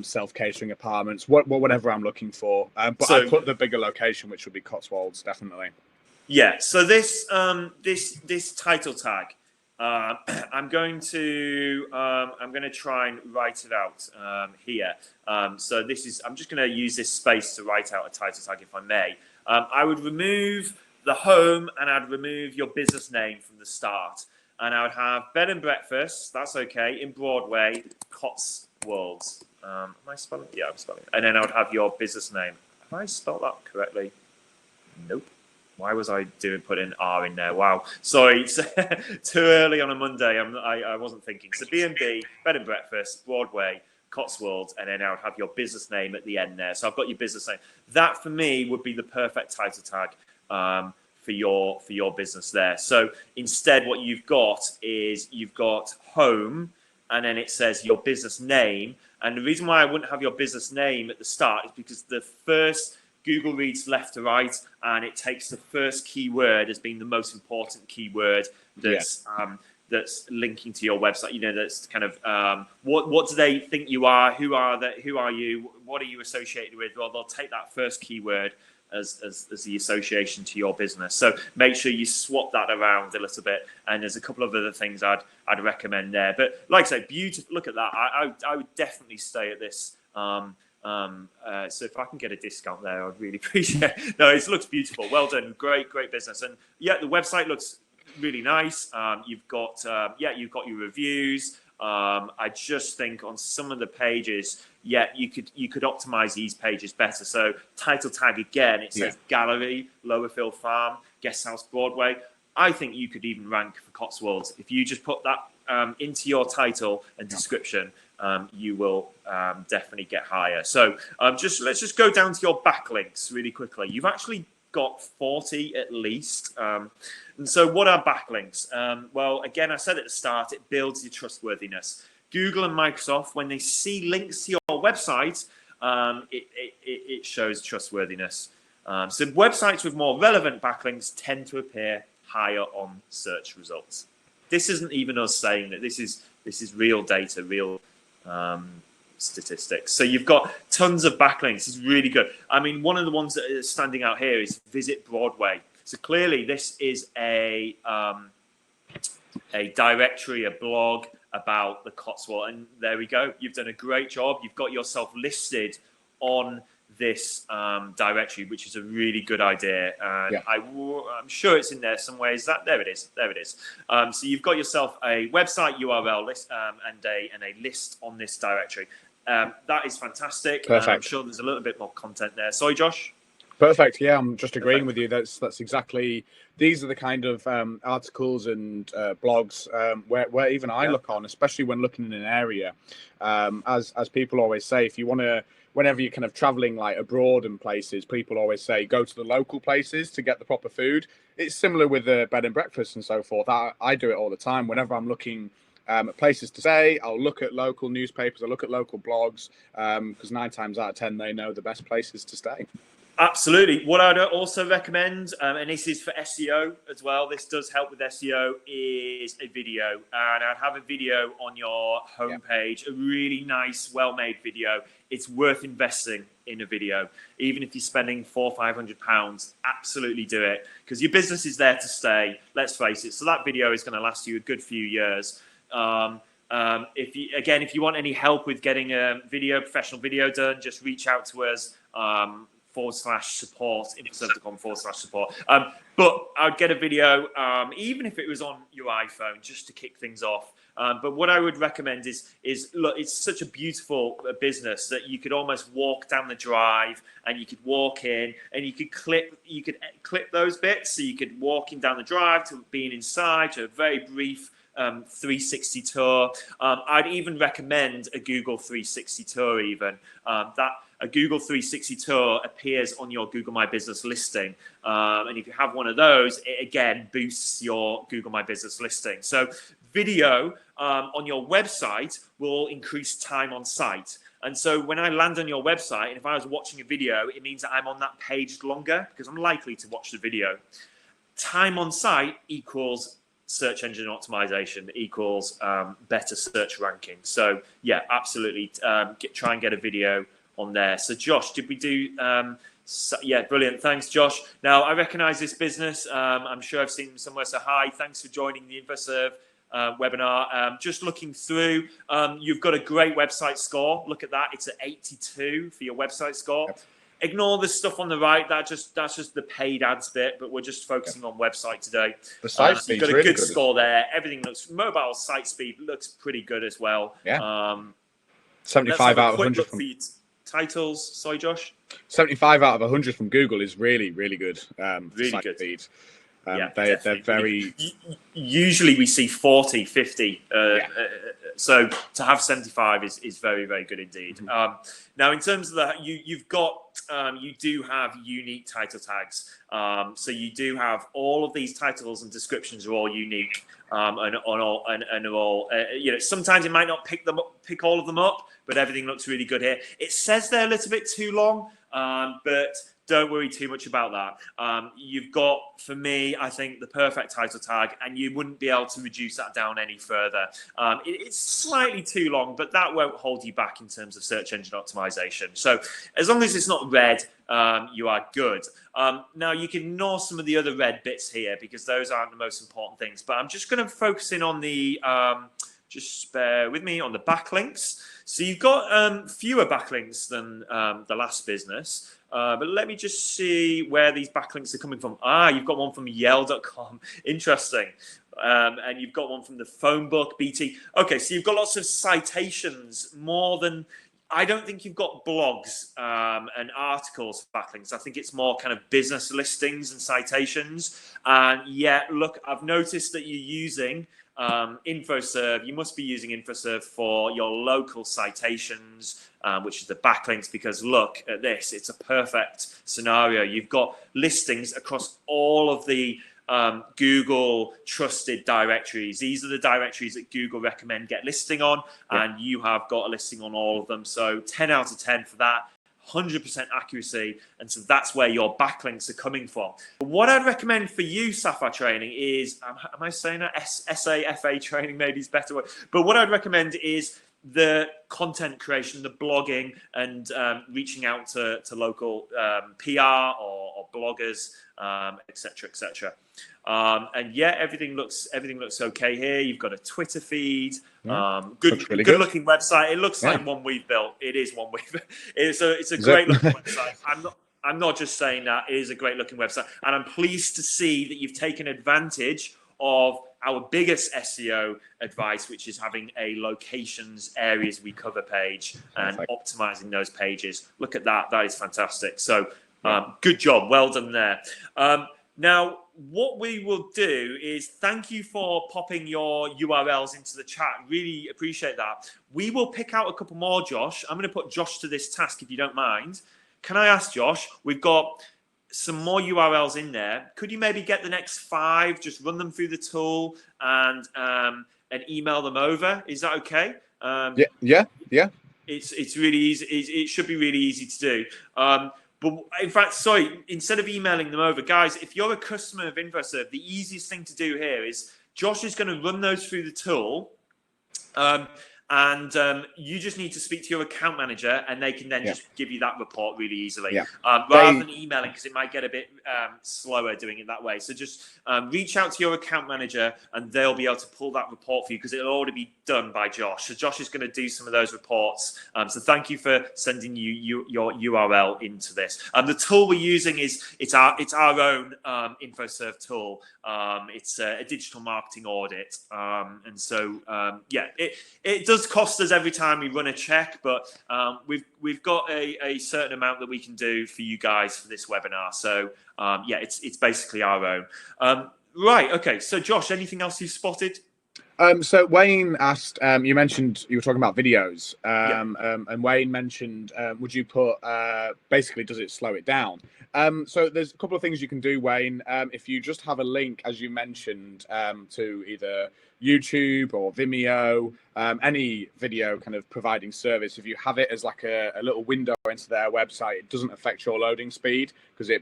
self-catering apartments, whatever I'm looking for. But I'd put the bigger location, which would be Cotswolds, definitely. Yeah. So this title tag. I'm going to try and write it out here. So this is. I'm just going to use this space to write out a title tag, if I may. I would remove the home and I'd remove your business name from the start, and I would have bed and breakfast. That's okay in Broadway, Cotswolds. Am I spelling? Yeah, I'm spelling. And then I would have your business name. Have I spelled that correctly? Nope. Why was I putting R in there? Wow. Sorry, it's too early on a Monday. I wasn't thinking. So B&B, bed and breakfast, Broadway, Cotswolds, and then I would have your business name at the end there. So I've got your business name. That for me would be the perfect title tag for your business there. So instead, what you've got is you've got home, and then it says your business name. And the reason why I wouldn't have your business name at the start is because the first Google reads left to right, and it takes the first keyword as being the most important keyword that's linking to your website. That's kind of what do they think you are? Who are you? What are you associated with? Well, they'll take that first keyword as the association to your business. So make sure you swap that around a little bit. And there's a couple of other things I'd recommend there. But like I say, beautiful. Look at that. I would definitely stay at this. So if I can get a discount there, I'd really appreciate it. No, it looks beautiful. Well done. Great business. And yeah, the website looks really nice. You've got your reviews. I just think on some of the pages, you could optimize these pages better. So title tag again, it says Gallery, Lowerfield Farm, Guest House Broadway. I think you could even rank for Cotswolds if you just put that into your title and description. You will definitely get higher. So let's just go down to your backlinks really quickly. You've actually got 40 at least. And so what are backlinks? Well, again, I said at the start, it builds your trustworthiness. Google and Microsoft, when they see links to your website, it shows trustworthiness. So websites with more relevant backlinks tend to appear higher on search results. This isn't even us saying that. This is real data, real statistics. So you've got tons of backlinks. It's really good. I mean, one of the ones that is standing out here is Visit Broadway. So clearly this is a directory, a blog about the Cotswold. And there we go. You've done a great job. You've got yourself listed on this directory, which is a really good idea. And I'm sure it's in there somewhere. There it is. So you've got yourself a website URL list and a list on this directory. That is fantastic. I'm sure there's a little bit more content there. Sorry, Josh. Perfect. Yeah, I'm just agreeing with you. That's exactly. These are the kind of articles and blogs where even I look on, especially when looking in an area. As people always say, if you want to, whenever you're kind of traveling like abroad and places, people always say go to the local places to get the proper food. It's similar with the bed and breakfast and so forth. I do it all the time. Whenever I'm looking at places to stay, I'll look at local newspapers, I'll look at local blogs, because 9 times out of 10 they know the best places to stay. Absolutely. What I'd also recommend, and this is for SEO as well, this does help with SEO, is a video. And I'd have a video on your homepage, a really nice, well-made video. It's worth investing in a video. Even if you're spending £400 or £500, absolutely do it. Because your business is there to stay, let's face it. So that video is going to last you a good few years. If you want any help with getting a professional video done, just reach out to us. /support, infoserve.com/support. But I'd get a video, even if it was on your iPhone, just to kick things off. But what I would recommend is look, it's such a beautiful business that you could almost walk down the drive, and you could walk in, and you could clip those bits, so you could walk in down the drive to being inside, to a very brief 360 tour. I'd even recommend a Google 360 tour. That a Google 360 tour appears on your Google My Business listing, and if you have one of those, it again boosts your Google My Business listing. So video on your website will increase time on site. And so when I land on your website, and if I was watching a video, it means that I'm on that page longer, because I'm likely to watch the video. Time on site equals search engine optimization, equals better search ranking. So yeah, absolutely, try and get a video on there. So Josh, did we do? Yeah, brilliant. Thanks, Josh. Now I recognize this business. I'm sure I've seen them somewhere. So hi, thanks for joining the InfoServe webinar. Just looking through, you've got a great website score. Look at that. It's at 82 for your website score. Yep. Ignore the stuff on the right. That's just the paid ads bit, but we're just focusing on website today. The site speed, you've got a really good score there. Everything looks, mobile site speed looks pretty good as well. Yeah. 75 out of 100 from titles. Sorry, Josh. 75 out of 100 from Google is really, really good. Really site good. Speed. They're very. Usually we see 40, 50. So to have 75 is very, very good indeed. Mm-hmm. Now, in terms of that, you do have unique title tags. So you do have all of these titles and descriptions are all unique, and are all. Sometimes it might not pick all of them up, but everything looks really good here. It says they're a little bit too long, but don't worry too much about that. You've got, for me, I think, the perfect title tag, and you wouldn't be able to reduce that down any further. It's slightly too long, but that won't hold you back in terms of search engine optimization. So as long as it's not red, you are good. Now, you can ignore some of the other red bits here, because those aren't the most important things. But I'm just going to focus in on the, just bear with me, on the backlinks. So you've got fewer backlinks than the last business. But let me just see where these backlinks are coming from. You've got one from Yale.com. Interesting. And you've got one from the phone book, BT. Okay, so you've got lots of citations, more than... I don't think you've got blogs and articles for backlinks. I think it's more kind of business listings and citations. And yeah, look, I've noticed that you're using InfoServe. You must be using InfoServe for your local citations, which is the backlinks, because look at this. It's a perfect scenario. You've got listings across all of the Google trusted directories. These are the directories that Google recommend get listing on, and you have got a listing on all of them. So 10 out of 10 for that. 100% accuracy, and so that's where your backlinks are coming from. What I'd recommend for you, Sapphire Training, is, am I saying that? SAFA Training maybe is better word, but what I'd recommend is the content creation, the blogging, and reaching out to local PR or bloggers, etc., etc. And yeah, everything looks okay here. You've got a Twitter feed, good looking website. It looks like one we've built. It is one we've built. It's a great looking website. I'm not just saying that. It is a great looking website, and I'm pleased to see that you've taken advantage of our biggest SEO advice, which is having a locations areas we cover page and optimizing those pages. Look at that. That is fantastic. So good job. Well done there. Now, what we will do is thank you for popping your URLs into the chat. Really appreciate that. We will pick out a couple more, Josh. I'm going to put Josh to this task, if you don't mind. Can I ask, Josh, we've got some more URLs in there. Could you maybe get the next 5, just run them through the tool and email them over? Is that okay? Yeah. It's really easy. It should be really easy to do. But in fact, sorry, instead of emailing them over, guys, if you're a customer of InfoServe, the easiest thing to do here is Josh is going to run those through the tool. And you just need to speak to your account manager, and they can then just give you that report really easily, rather than emailing, because it might get a bit slower doing it that way. So just reach out to your account manager, and they'll be able to pull that report for you, because it'll already be done by Josh. So Josh is going to do some of those reports. So thank you for sending your URL into this. The tool we're using it's our own InfoServe tool. It's a digital marketing audit, and so it does cost us every time we run a check, but we've got a certain amount that we can do for you guys for this webinar. So it's basically our own. Right. Okay. So Josh, anything else you've spotted? So Wayne asked, you mentioned you were talking about videos, and Wayne mentioned, would you put, basically, does it slow it down? So there's a couple of things you can do, Wayne. If you just have a link, as you mentioned, to either YouTube or Vimeo, any video kind of providing service, if you have it as like a little window into their website, it doesn't affect your loading speed, because it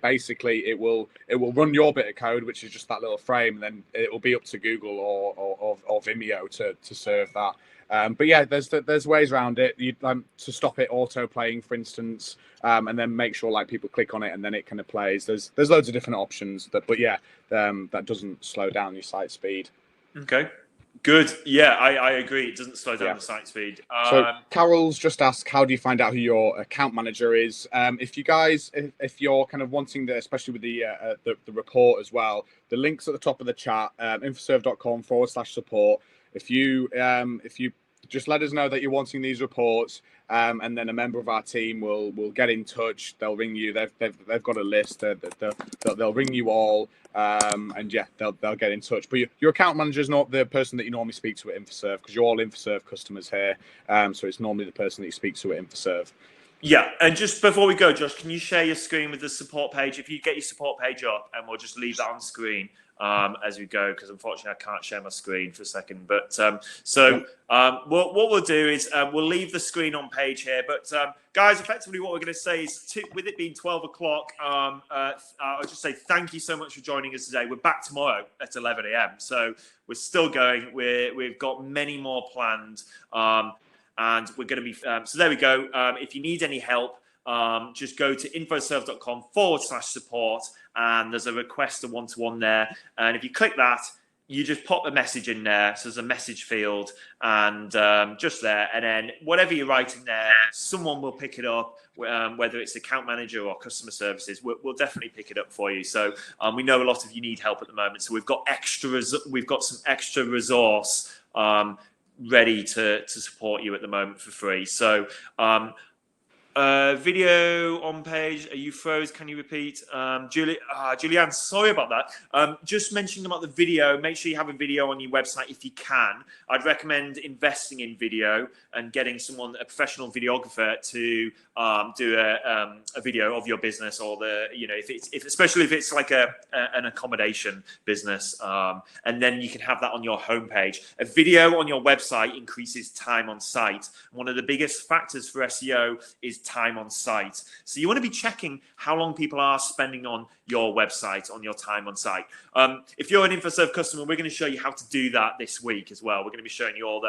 will run your bit of code, which is just that little frame, and then it will be up to Google or Vimeo to serve that. But yeah, there's ways around it. To stop it auto playing, for instance, and then make sure like people click on it and then it kind of plays. There's loads of different options that doesn't slow down your site speed. Okay. Good. Yeah, I agree. It doesn't slow down the site speed. So Carol's just asked, how do you find out who your account manager is? If you're kind of wanting especially with the report as well, the link's at the top of the chat, infoserve.com/support. If you just let us know that you're wanting these reports, and then a member of our team will get in touch. They'll ring you. They've got a list. They'll ring you all, and they'll get in touch. But your account manager is not the person that you normally speak to at InfoServe, because you're all InfoServe customers here. So it's normally the person that you speak to at InfoServe. Yeah, and just before we go, Josh, can you share your screen with the support page? If you get your support page up, and we'll just leave that on screen as we go, because unfortunately I can't share my screen for a second. But what we'll do is we'll leave the screen on page here. But guys, effectively what we're going to say is, with it being 12 o'clock, I'll just say thank you so much for joining us today. We're back tomorrow at 11 a.m. So we're still going. We've got many more planned. And we're going to be, so there we go. If you need any help, just go to infoserve.com/support, and there's a request a one-to-one there. And if you click that, you just pop a message in there. So there's a message field, and just there. And then whatever you're writing there, someone will pick it up, whether it's account manager or customer services. We'll definitely pick it up for you. So we know a lot of you need help at the moment. So we've got some extra resource ready to support you at the moment for free. So video on page, are you froze? Can you repeat? Julianne, sorry about that. Just mentioning about the video, make sure you have a video on your website if you can. I'd recommend investing in video and getting a professional videographer to do a video of your business, or especially if it's like an accommodation business, and then you can have that on your homepage. A video on your website increases time on site. One of the biggest factors for SEO is time on site. So you want to be checking how long people are spending on your website, on your time on site. If you're an InfoServe customer, we're going to show you how to do that this week as well. We're going to be showing you all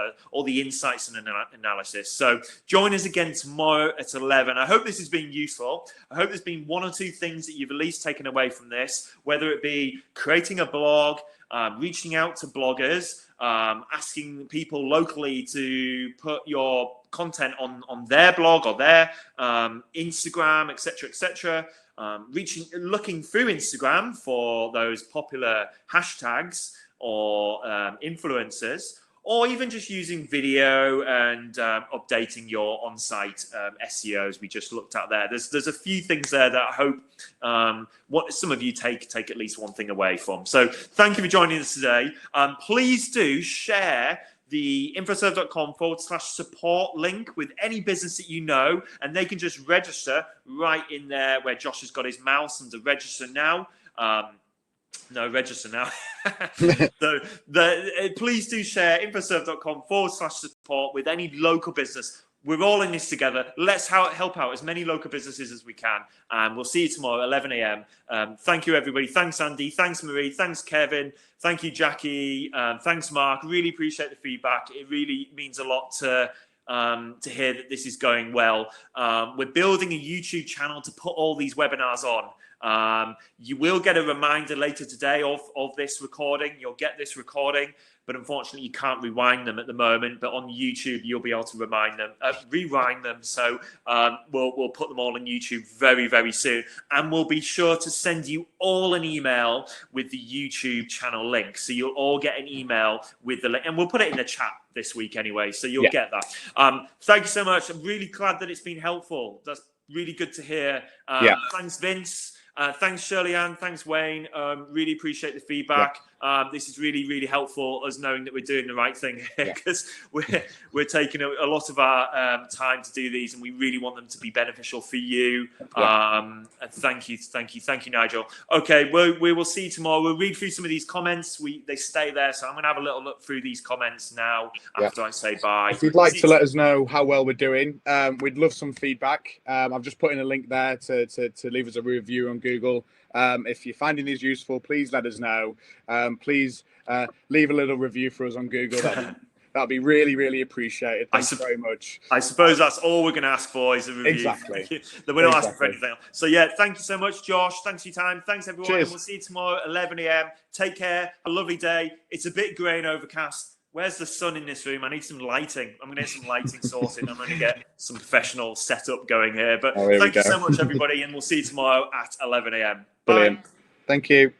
the insights and analysis. So join us again tomorrow at 11. I hope this has been useful. I hope there's been one or two things that you've at least taken away from this, whether it be creating a blog, reaching out to bloggers, asking people locally to put your content on their blog or their Instagram, etc., looking through Instagram for those popular hashtags or influencers, or even just using video and updating your on-site SEO, as we just looked at there. There's a few things there that I hope some of you take at least one thing away from. So thank you for joining us today. Please do share the infoserve.com/support link with any business that you know, and they can just register right in there where Josh has got his mouse under register now. Register now. So please do share infoserve.com/support with any local business We're all in this together. Let's help out as many local businesses as we can. And we'll see you tomorrow, 11 a.m. Thank you, everybody. Thanks, Andy. Thanks, Marie. Thanks, Kevin. Thank you, Jackie. Thanks, Mark. Really appreciate the feedback. It really means a lot to hear that this is going well. We're building a YouTube channel to put all these webinars on. You will get a reminder later today of this recording. You'll get this recording, but unfortunately you can't rewind them at the moment. But on YouTube, you'll be able to rewind them. So we'll put them all on YouTube very, very soon. And we'll be sure to send you all an email with the YouTube channel link. So you'll all get an email with the link, and we'll put it in the chat this week anyway. So you'll get that. Thank you so much. I'm really glad that it's been helpful. That's really good to hear. Thanks, Vince. Thanks, Shirley Ann. Thanks, Wayne. Really appreciate the feedback. This is really, really helpful, us knowing that we're doing the right thing here, because we're taking a lot of our time to do these, and we really want them to be beneficial for you. And thank you, Nigel. Okay, we will see you tomorrow. We'll read through some of these comments. They stay there, so I'm going to have a little look through these comments now after I say bye. If you'd like to let us know how well we're doing, we'd love some feedback. I've just put in a link there to leave us a review on Google. If you're finding these useful, please let us know. Please leave a little review for us on Google. That'd be really, really appreciated. Thanks very much. I suppose that's all we're going to ask for is a review. Exactly. We're not asking for anything else. So thank you so much, Josh. Thanks for your time. Thanks, everyone. Cheers. And we'll see you tomorrow at 11 a.m. Take care. Have a lovely day. It's a bit grey and overcast. Where's the sun in this room? I need some lighting. I'm going to get some lighting sorted. I'm going to get some professional setup going here. But thank you so much, everybody. And we'll see you tomorrow at 11 a.m. Brilliant. Thank you.